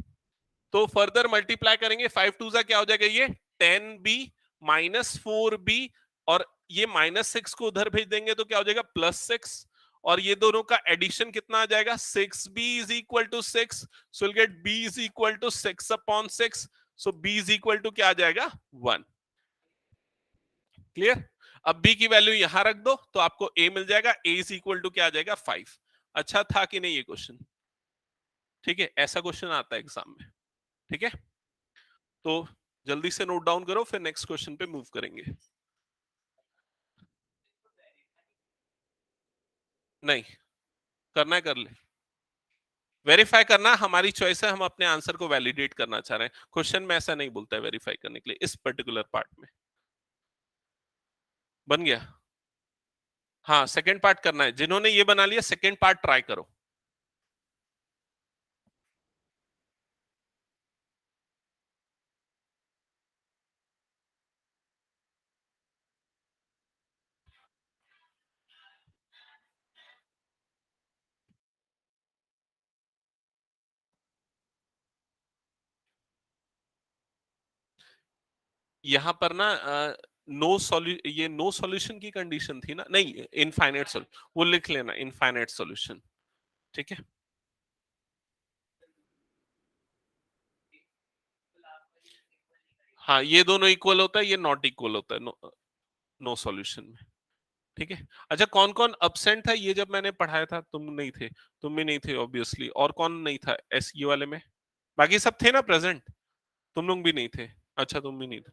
तो फर्दर मल्टीप्लाई करेंगे, 5 2 क्या हो जाएगा, ये 10b -4b, और ये -6 को उधर भेज देंगे तो क्या हो जाएगा, +6, और ये दोनों का एडिशन कितना आ जाएगा, 6b is equal to 6। So will get b is equal to 6/6। So b is equal to क्या आ जाएगा, 1। क्लियर? अब b की वैल्यू यहां रख दो तो आपको a मिल जाएगा, a इज इक्वल टू क्या आ जाएगा, 5। अच्छा था कि नहीं ये क्वेश्चन? ठीक है, ऐसा क्वेश्चन आता है एग्जाम में। ठीक है, तो जल्दी से नोट डाउन करो, फिर नेक्स्ट क्वेश्चन पे मूव करेंगे। नहीं करना है, कर ले। वेरीफाई करना हमारी चॉइस है, हम अपने आंसर को वैलिडेट करना चाह रहे हैं। क्वेश्चन में ऐसा नहीं बोलता है वेरीफाई करने के लिए इस पर्टिकुलर पार्ट में। बन गया? हाँ सेकंड पार्ट करना है, जिन्होंने ये बना लिया सेकंड पार्ट ट्राई करो। यहां पर ना नो ये नो सॉल्यूशन की कंडीशन थी ना, नहीं इनफाइनाइट सॉल्यूशन, वो लिख लेना इनफाइनाइट सॉल्यूशन, ठीक है। हाँ, ये दोनों इक्वल होता है, ये नॉट इक्वल होता है नो सॉल्यूशन में, ठीक है। अच्छा, कौन कौन अब्सेंट था ये जब मैंने पढ़ाया था? तुम नहीं थे, तुम भी नहीं थे ऑब्वियसली, और कौन नहीं था एस ये वाले में? बाकी सब थे ना प्रेजेंट, तुम लोग भी नहीं थे। अच्छा, तुम भी नहीं थे,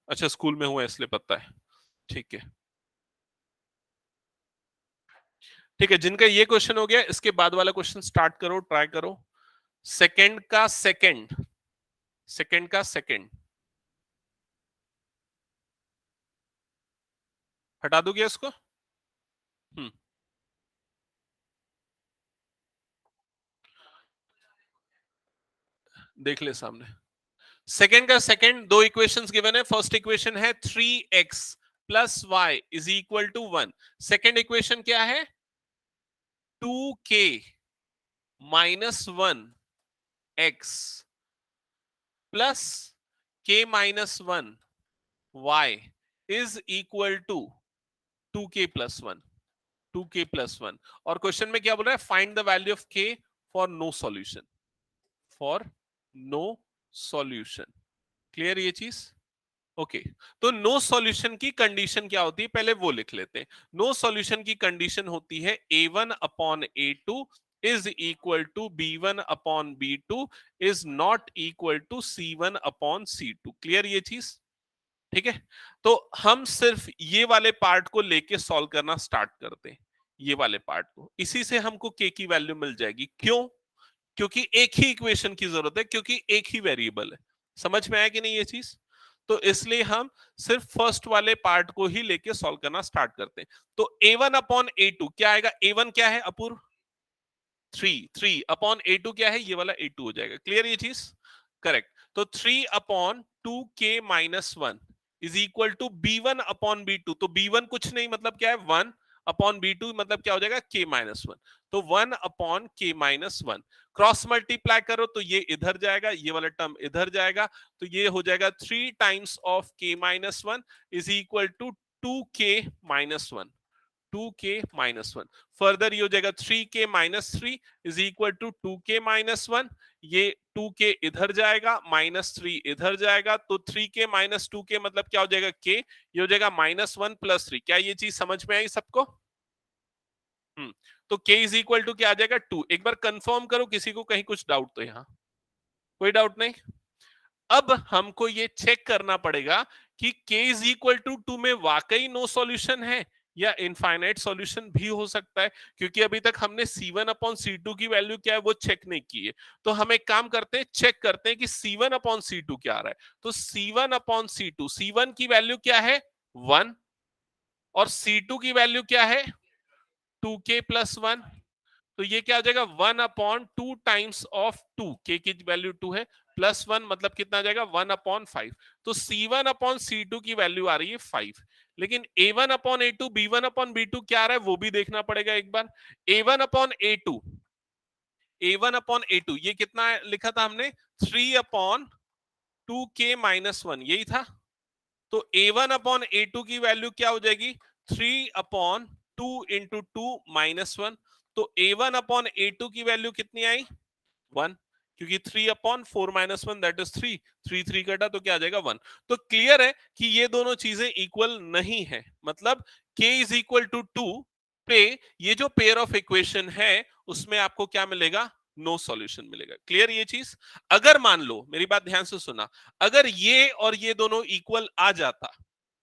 अच्छा स्कूल में हुआ इसलिए पता है, ठीक है। ठीक है, जिनका ये क्वेश्चन हो गया इसके बाद वाला क्वेश्चन स्टार्ट करो, ट्राई करो। सेकंड का सेकंड, सेकंड का सेकंड हटा दोगे इसको? हम्म, देख ले सामने। सेकंड का सेकंड, दो इक्वेशंस गिवन है। फर्स्ट इक्वेशन है 3x plus y is equal to 1। Second equation क्या है? 2k minus 1x plus k minus 1y is equal to 2k plus 1, 2k plus 1। और क्वेश्चन में क्या बोल रहा है? Find the value of k for no solution, for no solution. Clear ये चीज? ओके तो नो सॉल्यूशन की कंडीशन क्या होती है पहले वो लिख लेते हैं। नो सॉल्यूशन की कंडीशन होती है a1 upon a2 is equal to b1 upon b2 is not equal to c1 upon c2। Clear ये चीज? ठीक है, तो हम सिर्फ ये वाले पार्ट को लेके सॉल्व करना स्टार्ट करते हैं, ये वाले पार्ट को। इसी से हमको k की वैल्यू मिल जाएगी। क्यों? क्योंकि एक ही इक्वेशन की जरूरत है, क्योंकि एक ही वेरिएबल है। समझ में आया कि नहीं ये चीज? तो इसलिए हम सिर्फ फर्स्ट वाले पार्ट को ही लेके सॉल्व करना स्टार्ट करते हैं। तो a1 अपॉन a2 क्या आएगा? a1 क्या है अपूर्व? 3 अपॉन a2 क्या है? ये वाला a2 हो जाएगा। क्लियर ये चीज? करेक्ट। तो 3 upon 2k minus 1 is equal to b1 upon b2। तो b1 कुछ नहीं, मतलब क्या है? 1 अपॉन b2 मतलब क्या हो जाएगा? k minus 1। तो 1 upon k minus 1 cross multiply करो तो ये इधर जाएगा, ये वाला टर्म इधर जाएगा, तो ये हो जाएगा 3 times of k minus 1 is equal to 2k minus 1, 2k minus 1। Further ये हो जाएगा 3k minus 3 is equal to 2k minus 1। ये 2k इधर जाएगा, माइनस 3 इधर जाएगा, तो 3k माइनस 2k मतलब क्या हो जाएगा? k। ये हो जाएगा माइनस 1 प्लस 3। क्या ये चीज समझ में आई सबको? तो k इज इक्वल टू क्या आ जाएगा? 2। एक बार कंफर्म करो किसी को कहीं कुछ डाउट तो। यहाँ कोई डाउट नहीं? अब हमको ये चेक करना पड़ेगा कि k इज इक्वल टू 2 में वाकई नो सॉल्यूशन है या इनफाइनाइट सॉल्यूशन भी हो सकता है, क्योंकि अभी तक हमने c1 अपॉन c2 की वैल्यू क्या है वो चेक नहीं की है। तो हम एक काम करते हैं, चेक करते हैं कि c1 अपॉन c2 क्या आ रहा है। तो c1 अपॉन c2, c1 की वैल्यू क्या है? 1, और c2 की वैल्यू क्या है? 2k plus 1। तो ये क्या हो जाएगा? 1 अपॉन 2 टाइम्स ऑफ 2, के की वैल्यू 2 है, प्लस 1 मतलब कितना आ जाएगा? 1 अपॉन 5। तो c1 अपॉन c2 की वैल्यू आ रही है 5। लेकिन a1 upon a2, b1 upon b2 क्या आ रहा है वो भी देखना पड़ेगा एक बार। a1 upon a2, a1 upon a2 ये कितना लिखा था हमने? 3 अपॉन 2k माइनस 1, यही था। तो a1 अपॉन a2 की वैल्यू क्या हो जाएगी? 3 अपॉन 2 इंटू 2 माइनस 1। तो a1 अपॉन a2 की वैल्यू कितनी आई? 1, क्योंकि 3 अपॉन 4 माइनस 1 दैट इज 3, 3 3 कटा तो क्या आ जाएगा? 1। तो क्लियर है कि ये दोनों चीजें इक्वल नहीं है, मतलब k इज इक्वल टू 2 पे ये जो पेयर ऑफ इक्वेशन है उसमें आपको क्या मिलेगा? नो सॉल्यूशन मिलेगा। क्लियर ये चीज? अगर मान लो, मेरी बात ध्यान से सुना, अगर ये और ये दोनों इक्वल आ जाता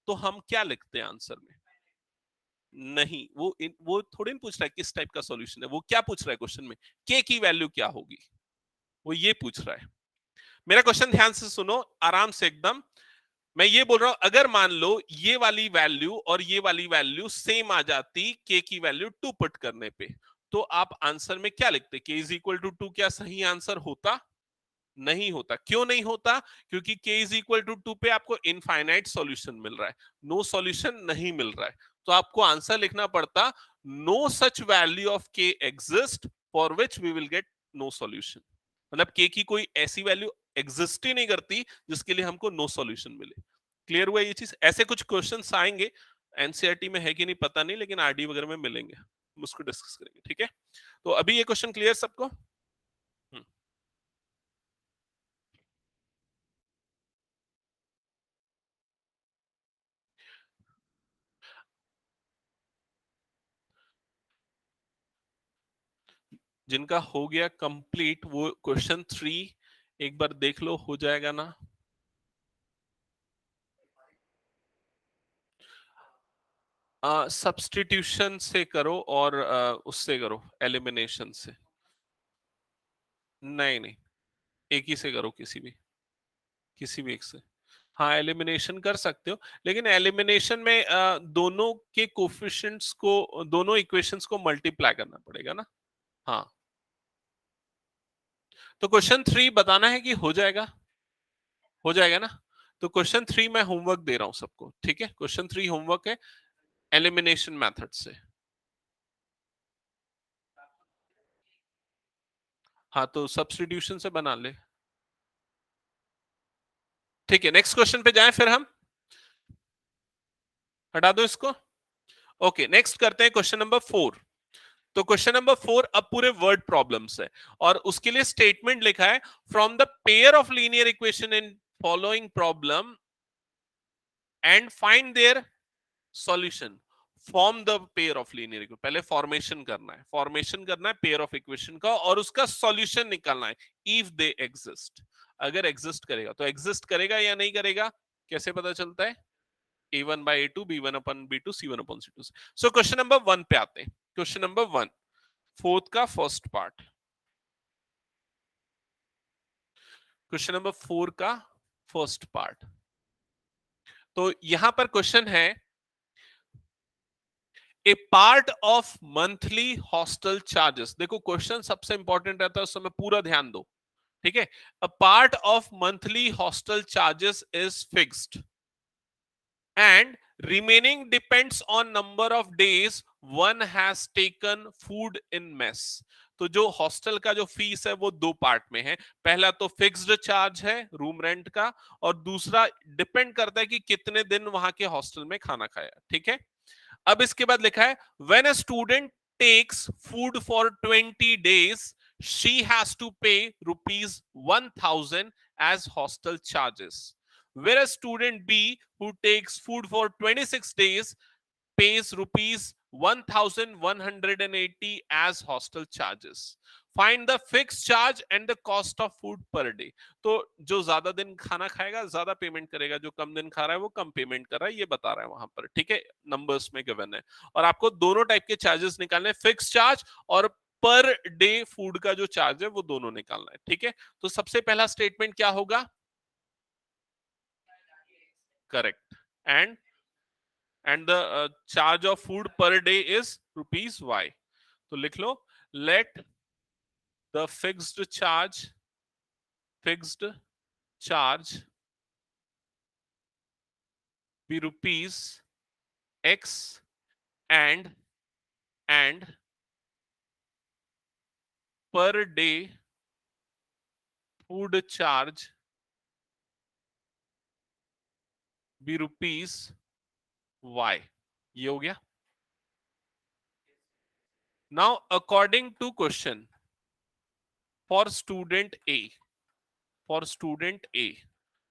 तो हम क्या लिखते हैं आंसर में? नहीं, वो थोड़ी ना पूछ रहा है किस टाइप का सॉल्यूशन है, वो क्या पूछ रहा है क्वेश्चन में? के की वैल्यू क्या होगी, वो ये पूछ रहा है। मेरा क्वेश्चन ध्यान से सुनो, आराम से एकदम। मैं ये बोल रहा हूं, अगर मान लो ये वाली वैल्यू और ये वाली वैल्यू सेम आ जाती के की वैल्यू 2 पुट करने पे, तो आप आंसर में क्या लिखते? के इज इक्वल टू 2 क्या सही आंसर होता? नहीं होता। क्यों नहीं होता? क्योंकि k इज इक्वल टू 2 पे आपको इनफाइनाइट सॉल्यूशन मिल रहा है, नो सॉल्यूशन नहीं मिल रहा है। तो आपको आंसर लिखना पड़ता, no such value of k exist for which we will get no solution. मतलब k की कोई ऐसी वैल्यू एग्जिस्ट ही नहीं करती जिसके लिए हमको नो सॉल्यूशन मिले। क्लियर हुआ ये चीज? ऐसे कुछ क्वेश्चंस आएंगे, एनसीईआरटी में है कि नहीं पता नहीं, लेकिन आरडी वगैरह में मिलेंगे, हम उसको डिस्कस करेंगे, ठीक है? तो अभी ये क्वेश्चन क्लियर सबको? हम्म, जिनका हो गया कंप्लीट वो क्वेश्चन 3 एक बार देख लो, हो जाएगा ना? सब्स्टिट्यूशन से करो और उससे करो, एलिमिनेशन से। नहीं नहीं, एक ही से करो, किसी भी एक से। हाँ, एलिमिनेशन कर सकते हो, लेकिन एलिमिनेशन में दोनों के कोफिशिएंट्स को, दोनों इक्वेशंस को मल्टीप्लाई करना पड़ेगा ना। हाँ, तो क्वेश्चन 3 बताना है कि हो जाएगा ना? तो क्वेश्चन 3 मैं होमवर्क दे रहा हूं सबको, ठीक है? क्वेश्चन 3 होमवर्क है, एलिमिनेशन मेथड से। हाँ, तो सब्स्टिट्यूशन से बना ले। ठीक है, नेक्स्ट क्वेश्चन पे जाएं फिर हम। हटा दो इसको। ओके, नेक्स्ट करते हैं क्वेश्चन नंबर 4। तो क्वेश्चन नंबर 4 अब पूरे वर्ड प्रॉब्लम्स है, और उसके लिए स्टेटमेंट लिखा है, from the pair of linear equation in following problem and find their solution. Form the pair of linear equation, पहले फॉर्मेशन करना है पेयर ऑफ इक्वेशन का, और उसका सॉल्यूशन निकालना है, इफ दे एग्जिस्ट। अगर एग्जिस्ट करेगा तो एग्जिस्ट करेगा या नहीं करेगा, कैसे पता चलता है? a1 by a2, b1 upon b2, c1 upon c2। So question number 1 पे आते हैं। क्वेश्चन नंबर 1, फोर्थ का फर्स्ट पार्ट। क्वेश्चन नंबर 4 का फर्स्ट पार्ट। तो यहां पर क्वेश्चन है, a part of monthly hostel charges. देखो क्वेश्चन सबसे इंपॉर्टेंट रहता है, उस समय पूरा ध्यान दो, ठीक है? A part of monthly hostel charges is fixed and remaining depends on number of days one has taken food in mess। तो जो हॉस्टल का जो फीस है वो दो पार्ट में है। पहला तो फिक्स्ड चार्ज है रूम रेंट का, और दूसरा डिपेंड करता है कि कितने दिन वहां के हॉस्टल में खाना खाया, ठीक है? अब इसके बाद लिखा है, when a student takes food for 20 days she has to pay rupees 1000 as hostel charges, whereas student B who takes food for 26 days pays rupees 1180 as hostel charges। Find the fixed charge and the cost of food per day। तो जो ज्यादा दिन खाना खाएगा ज्यादा payment करेगा, जो कम दिन खा रहा है वो कम पेमेंट कर रहा है, ये बता रहा है वहां पर, ठीक है? नंबर्स में गिवन है, और आपको दोनों टाइप के चार्जेस निकालने, फिक्स चार्ज और पर डे फूड का जो चार्ज है वो दोनों निकालना है, ठीक है? तो सबसे पहला स्टेटमेंट क्या होगा? Correct. And the charge of food per day is rupees y। तो लिख लो, let the fixed charge be rupees x, and per day food charge be rupees y। ये हो गया। Now according to question, for student A,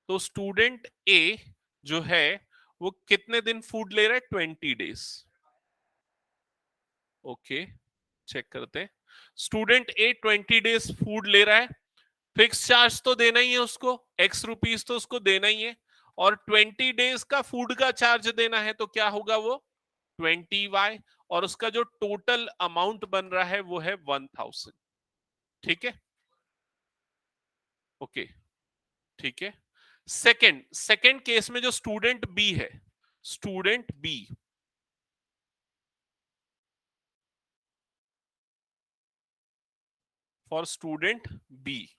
तो student ए जो है वो कितने दिन फूड ले रहा है? 20 days। ओके, चेक करते हैं। स्टूडेंट ए 20 days फूड ले रहा है, फिक्स चार्ज तो देना ही है उसको, एक्स रुपीस तो उसको देना ही है, और 20 days का फूड का चार्ज देना है, तो क्या होगा वो? 20y, और उसका जो टोटल अमाउंट बन रहा है वो है 1000। ठीक है? ओके, ठीक है। सेकंड केस में जो स्टूडेंट बी है, student B, for student B,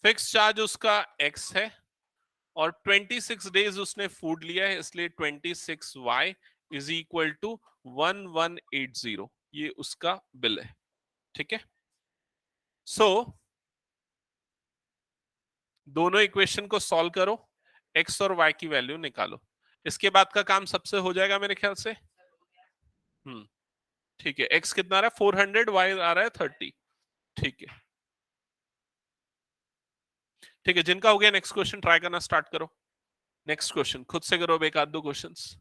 fix charge उसका एक्स है, और 26 days उसने फूड लिया है, इसलिए 26y इज इक्वल टू 1180। ये उसका बिल है, ठीक है? सो दोनों इक्वेशन को सॉल्व करो, x और y की वैल्यू निकालो। इसके बाद का काम सबसे हो जाएगा मेरे ख्याल से। ठीक है, x कितना आ रहा है 400, y आ रहा है 30। ठीक है, ठीक है, जिनका हो गया नेक्स्ट क्वेश्चन ट्राई करना स्टार्ट करो। नेक्स्ट क्वेश्चन खुद से करो, एक आध दो क्वेश्चंस।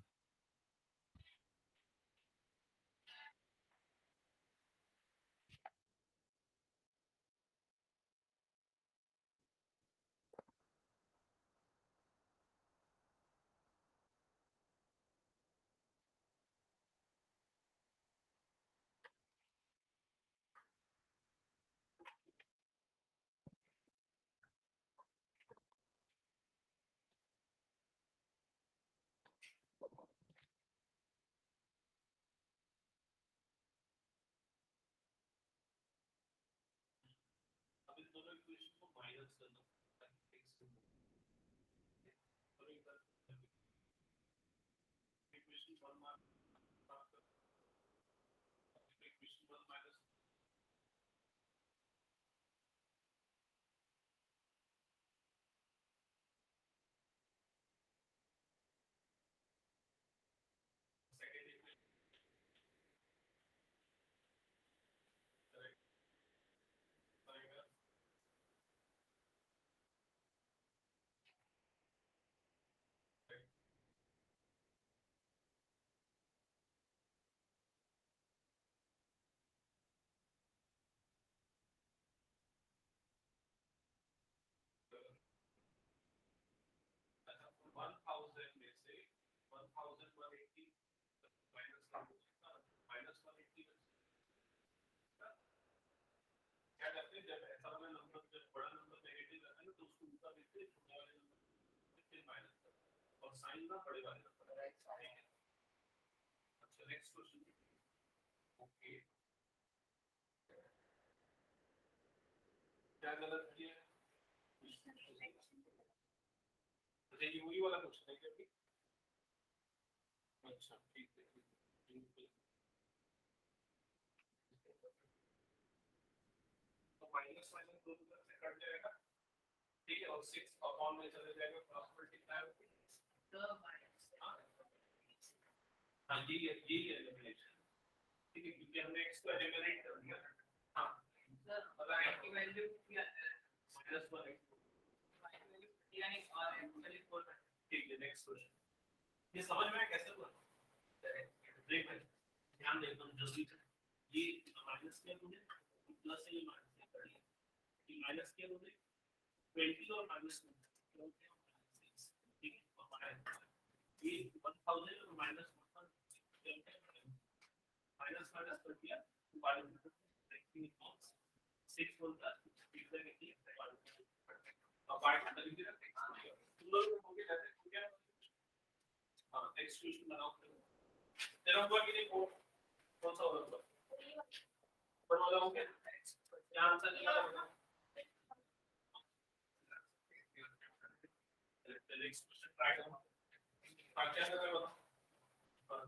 क्या गलत किया? अच्छा, ये वही वाला क्वेश्चन है क्या अभी? अच्छा, ठीक है, तो माइनस माइनस दो तरफ से कट जाएगा। ठीक है, और 6 अपॉन में चले जाएगा, क्रॉस मल्टीप्लाई हाँ ये एलिमिनेशन। ठीक है, क्योंकि हमने x को एलिमिनेट कर दिया। हाँ मतलब x की वैल्यू क्या है? -1 यानी और एक्चुअली 4। ठीक है, नेक्स्ट क्वेश्चन। ये समझ में कैसे हुआ? देख भाई, ध्यान दे एकदम जल्दी से। ये माइनस किया तुमने, प्लस से ये माइनस कर लिया। ये माइनस किया तुमने 20 और माइनस ठीक है, और ये 1000 और माइनस माइनस माइनस कर दिया, 6 बोलता है अब बाइट कर दीजिए ना, तुम लोग हो गया जैसे हो गया। हां, नेक्स्ट क्वेश्चन बनाओ। तेरा हुआ कि नहीं? कौन सा होगा? पर वाला हो गया, क्या आंसर निकाला? नेक्स्ट क्वेश्चन ट्राई करो। क्या कर रहे हो? कौन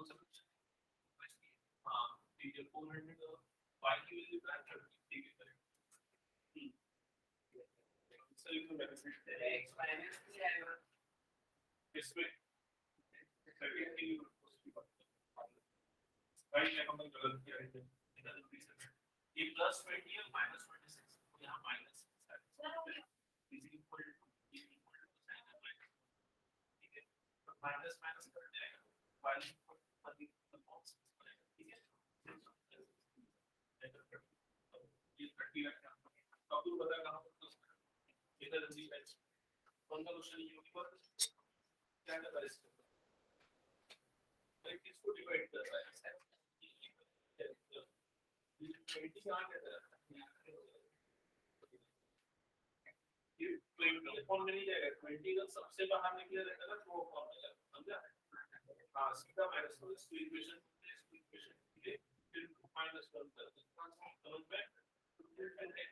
सा क्वेश्चन? हाँ, ठीक है, 400 y की वैल्यू क्या है? ठीक है, करेक्ट। सही तो बेनिफिट है x माइनस किया है इसमें 30 की राइट है, हमने गलत किया है। ये प्लस 20 है माइनस 26, यहाँ माइनस इज इक्वल टू ठीक है, तो माइनस माइनस कर जाएगा y इक्वल टू 30 ठीक है, ये 30 रखना। अब तू बता कहाँ पर इधर जी है कौन सा क्वेश्चन ये होगा? क्या कर रहा है इसको? किसको डिवाइड कर रहा है? 20 कहाँ कर रहा है? ये 20 फॉर्म में नहीं जाएगा, 20 का सबसे बाहर निकले रहता है तो वो फॉर्म में जाएगा, समझा? हाँ, सीधा माइनस कर इसको इक्वेशन ठीक है, फिर माइनस 1 कर दो समझ में। फिर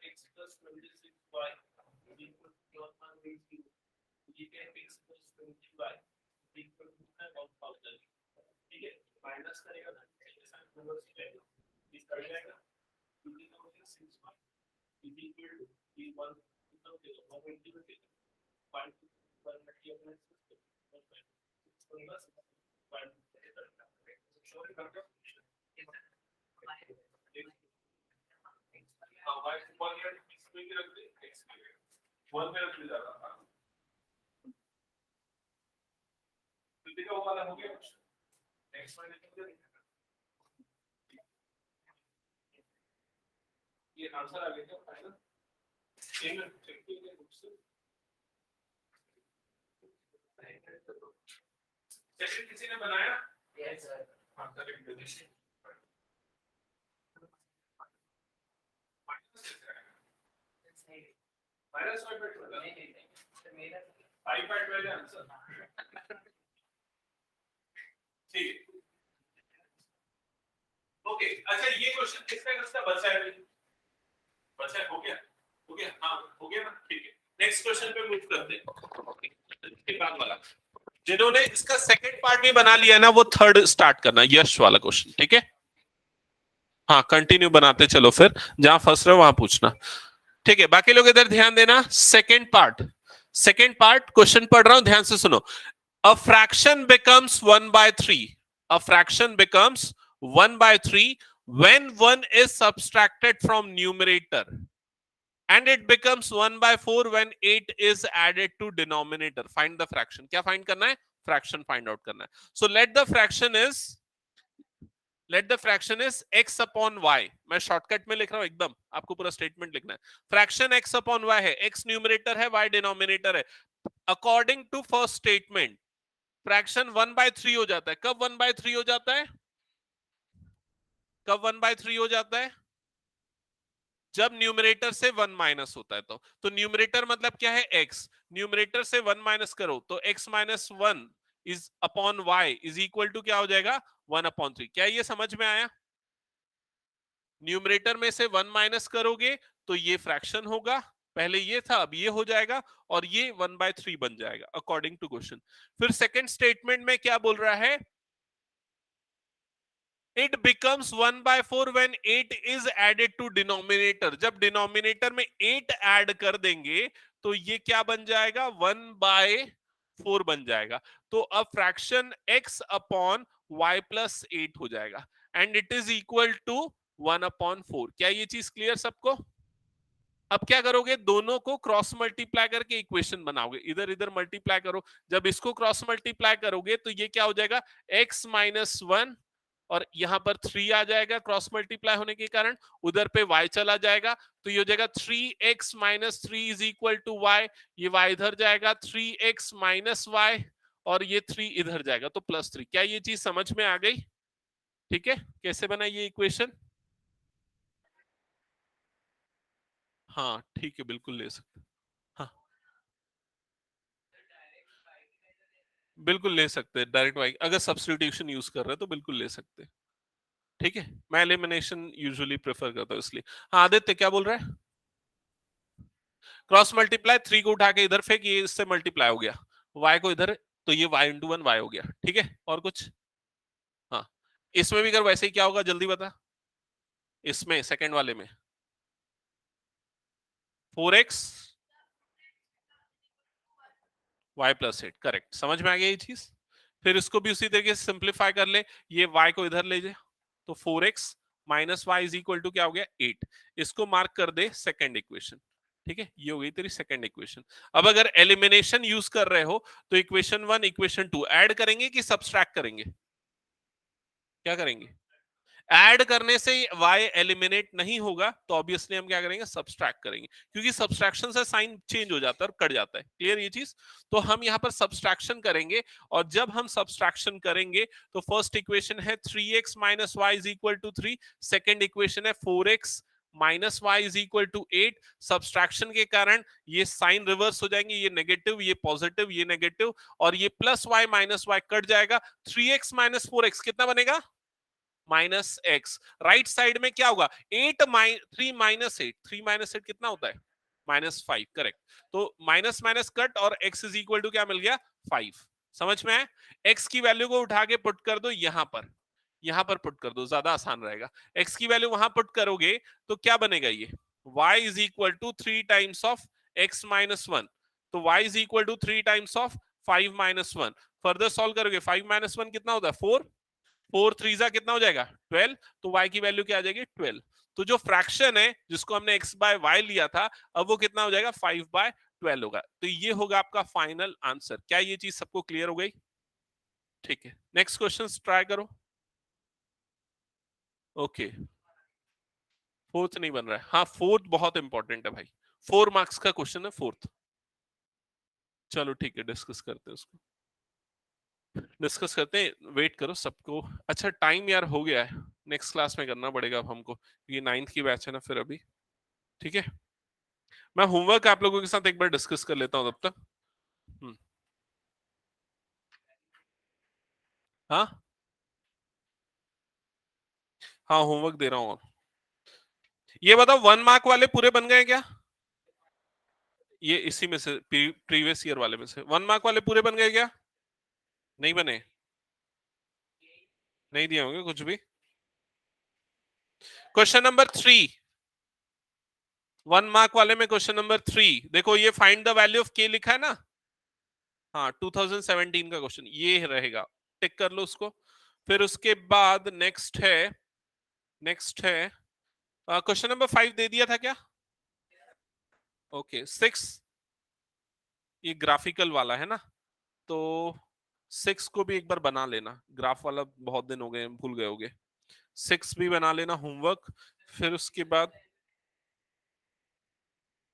x + 26y equal to 180 ये क्या है? x + 20y equal to 1000 ठीक है, माइनस करेगा ना इसके साथ नंबर से जाएगा, इस कर जाएगा 6y is equal to ये आंसर आ गया फाइनल सेशन किसी ने बनाया? Yes sir. हाँ करेक्ट। माइनस 5.12 नहीं मेरा 5.12 है आंसर। ठीक है ओके। अच्छा ये क्वेश्चन किसका किसका बचा है? बचा है, हो गया हाँ हो गया ना ठीक है। नेक्स्ट क्वेश्चन पे मूव करते हैं। इसके बाद वाला जिन्होंने इसका सेकंड पार्ट भी बना लिया ना वो थर्ड स्टार्ट करना यश वाला क्वेश्चन ठीक है। हाँ कंटिन्यू बनाते चलो फिर जहां फंस रहे हो वहां पूछना ठीक है। बाकी लोग इधर ध्यान देना। सेकंड पार्ट क्वेश्चन पढ़ रहा हूं ध्यान से सुनो। A fraction becomes 1 by 3. A fraction becomes 1 by 3 when 1 is subtracted from numerator. And it becomes 1 by 4 when 8 is added to denominator. Find the fraction. क्या find करना है? Fraction find out करना है. So let the fraction is x upon y. मैं shortcut में लिख रहा हूं एकदम, आपको पूरा स्टेटमेंट लिखना है। फ्रैक्शन x upon y है, x न्यूमरेटर है, y डिनोमिनेटर है। According to first statement fraction 1 by 3 हो जाता है। कब 1 by 3 हो जाता है? कब 1 by 3 हो जाता है? जब न्यूमरेटर से 1 माइनस होता है तो न्यूमरेटर मतलब क्या है? x। न्यूमरेटर से 1 माइनस करो तो x minus 1 is upon y is equal to क्या हो जाएगा? 1 अपॉन 3। क्या ये समझ में आया? न्यूमरेटर में से 1 माइनस करोगे तो ये फ्रैक्शन होगा, पहले ये था अब ये हो जाएगा और ये 1 by 3 बन जाएगा अकॉर्डिंग टू क्वेश्चन। फिर सेकंड स्टेटमेंट में क्या बोल रहा है? It becomes 1 by 4 when 8 is added to denominator. जब डिनोमिनेटर में 8 ऐड कर देंगे तो ये क्या बन जाएगा? 1 by 4 बन जाएगा। तो अब fraction x upon y plus 8 हो जाएगा and it is equal to 1 upon 4। क्या ये चीज क्लियर सबको? अब क्या करोगे? दोनों को क्रॉस मल्टीप्लाई करके इक्वेशन बनाओगे, इधर इधर मल्टीप्लाई करो। जब इसको क्रॉस मल्टीप्लाई करोगे तो ये क्या हो जाएगा? x माइनस 1 और यहां पर 3 आ जाएगा क्रॉस मल्टीप्लाई होने के कारण, उधर पे y चला जाएगा तो ये हो जाएगा 3x minus 3 is equal to y। ये y इधर जाएगा 3x माइनस y और ये 3 इधर जाएगा तो प्लस 3। क्या ये चीज समझ में आ गई? ठीक है कैसे बना ये इक्वेशन? हाँ ठीक है बिल्कुल ले सकते। हाँ बिल्कुल ले सकते हैं डायरेक्ट वाई, अगर सब्स्टिट्यूशन यूज कर रहे हैं तो बिल्कुल ले सकते हैं। ठीक है मैं एलिमिनेशन यूजुअली प्रेफर करता हूँ इसलिए। हाँ आदित्य क्या बोल रहा है? क्रॉस मल्टीप्लाई 3 को उठा के इधर फेंक, ये इससे मल्टीप्लाई हो गया, y को इधर तो ये y इंटू 1 y हो गया। ठीक है और कुछ? हाँ इसमें भी अगर वैसे ही क्या होगा जल्दी बता। इसमें सेकंड वाले में 4x y प्लस 8 करेक्ट। समझ में आ गया ये चीज? फिर इसको भी उसी तरीके से सिंप्लीफाई कर ले, ये y को इधर ले जाए तो 4x minus y is equal to क्या हो गया? 8। इसको मार्क कर दे सेकंड इक्वेशन। ठीक है ये हो गई तेरी सेकंड इक्वेशन। अब अगर एलिमिनेशन यूज कर रहे हो तो इक्वेशन 1 इक्वेशन 2 ऐड करेंगे कि सब्सट्रैक्ट करेंगे? क्या करेंगे? ऐड करने से y एलिमिनेट नहीं होगा तो ऑब्वियसली हम क्या करेंगे? सब्सट्रैक्ट करेंगे, क्योंकि सब्सट्रैक्शन से साइन चेंज हो जाता है और कट जाता है। क्लियर ये चीज? तो हम यहाँ पर सब्सट्रैक्शन करेंगे और जब हम सब्सट्रैक्शन करेंगे तो फर्स्ट इक्वेशन है 3x minus y is equal to 3, second equation है 4x minus y is equal to 8। Subtraction के कारण ये साइन रिवर्स हो जाएंगे, ये नेगेटिव ये पॉजिटिव ये नेगेटिव और ये plus y minus y cut जाएगा। 3x माइनस 4x कितना बनेगा? Minus x. राइट साइड में क्या होगा? 3 माइनस 8, 3 माइनस 8 कितना होता है? -5 करेक्ट। तो माइनस माइनस कट और x इज इक्वल टू क्या मिल गया? 5। समझ में आया? x की वैल्यू को उठा के पुट कर दो यहां पर पुट कर दो, ज्यादा आसान रहेगा। x की वैल्यू वहां पुट करोगे तो क्या बनेगा? ये y is equal to 3 times of x minus 1, तो y is equal to 3 times of 5 minus 1। Further solve करोगे 5 माइनस 1 कितना होता है 4, 4 3 कितना हो जाएगा 12, तो y की वैल्यू क्या आ जाएगी 12। तो जो फ्रैक्शन है जिसको हमने x बाय y लिया था, अब वो कितना हो जाएगा 5 बाय 12 होगा। तो ये होगा आपका फाइनल आंसर। क्या ये चीज सबको क्लियर हो गई? ठीक है, नेक्स्ट क्वेश्चन ट्राई करो। ओके, फोर्थ नहीं बन रहा है। हाँ, फोर्थ बहुत इंपॉर्टेंट है भाई, 4 मार्क्स का क्वेश्चन है फोर्थ। चलो ठीक है, डिस्कस करते हैं उसको, डिस्कस करते हैं। वेट करो सबको। अच्छा टाइम यार हो गया है, नेक्स्ट क्लास में करना पड़ेगा अब हमको, ये 9th की बैच है ना फिर अभी। ठीक है, मैं होमवर्क आप लोगों के साथ एक बार डिस्कस कर लेता हूँ तब तक। हाँ हाँ, होमवर्क दे रहा हूँ। ये बताओ 1 मार्क वाले पूरे बन गए क्या? ये इसी में से प्रीवियस ईयर वाले में से 1 मार्क वाले पूरे बन गए क्या? नहीं बने? नहीं दिए होंगे कुछ भी। क्वेश्चन नंबर 3, 1 मार्क वाले में क्वेश्चन नंबर 3 देखो, ये फाइंड द वैल्यू ऑफ के लिखा है ना। हाँ, 2017 का क्वेश्चन ये रहेगा, टिक कर लो उसको। फिर उसके बाद नेक्स्ट है क्वेश्चन नंबर 5 दे दिया था क्या? ओके, 6 ये ग्राफिकल वाला है ना, तो 6 को भी एक बार बना लेना, ग्राफ वाला बहुत दिन हो गए भूल गए होगे। 6 भी बना लेना होमवर्क। फिर उसके बाद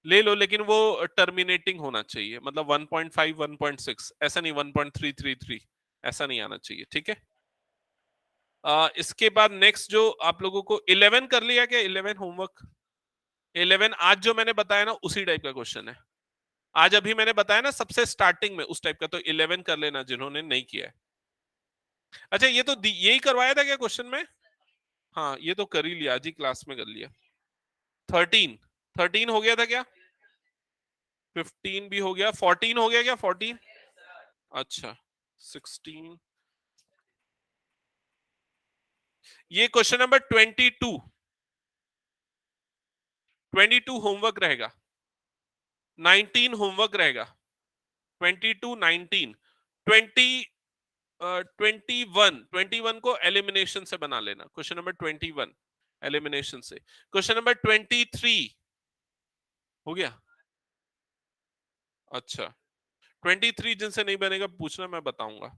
ले लो, लेकिन वो टर्मिनेटिंग होना चाहिए, मतलब 1.5 1.6 ऐसा नहीं, 1.333 ऐसा नहीं आना चाहिए। ठीक है, इसके बाद नेक्स्ट जो आप लोगों को 11 कर लिया क्या? 11 होमवर्क, 11 आज जो मैंने बताया ना उसी टाइप का क्वेश्चन है। आज अभी मैंने बताया ना सबसे स्टार्टिंग में उस टाइप का, तो 11 कर लेना जिन्होंने नहीं किया है। अच्छा ये तो यही करवाया था क्या क्वेश्चन में? हाँ ये तो कर ही लिया, आज ही क्लास में कर लिया। 13, 13 हो गया था क्या? 15 भी हो गया, 14 हो गया क्या? 14, अच्छा 16, ये क्वेश्चन नंबर 22 होमवर्क रहेगा, 19 होमवर्क रहेगा, 22 19 20 21 को एलिमिनेशन से बना लेना, क्वेश्चन नंबर 21 एलिमिनेशन से। क्वेश्चन नंबर 23 हो गया, अच्छा 23 जिनसे नहीं बनेगा पूछना, मैं बताऊंगा।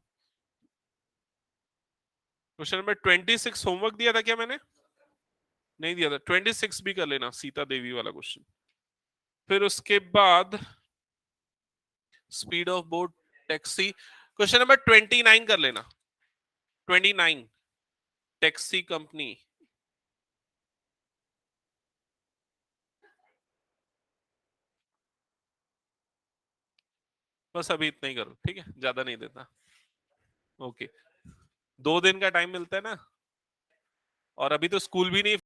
क्वेश्चन नंबर 26 होमवर्क दिया था क्या मैंने? नहीं दिया था, 26 भी कर लेना, सीता देवी वाला क्वेश्चन। फिर उसके बाद speed of boat taxi, question number 29 कर लेना, 29 टैक्सी कंपनी। बस अभी इतना ही करो, ठीक है, ज्यादा नहीं देता। ओके, 2 दिन का टाइम मिलता है ना, और अभी तो स्कूल भी नहीं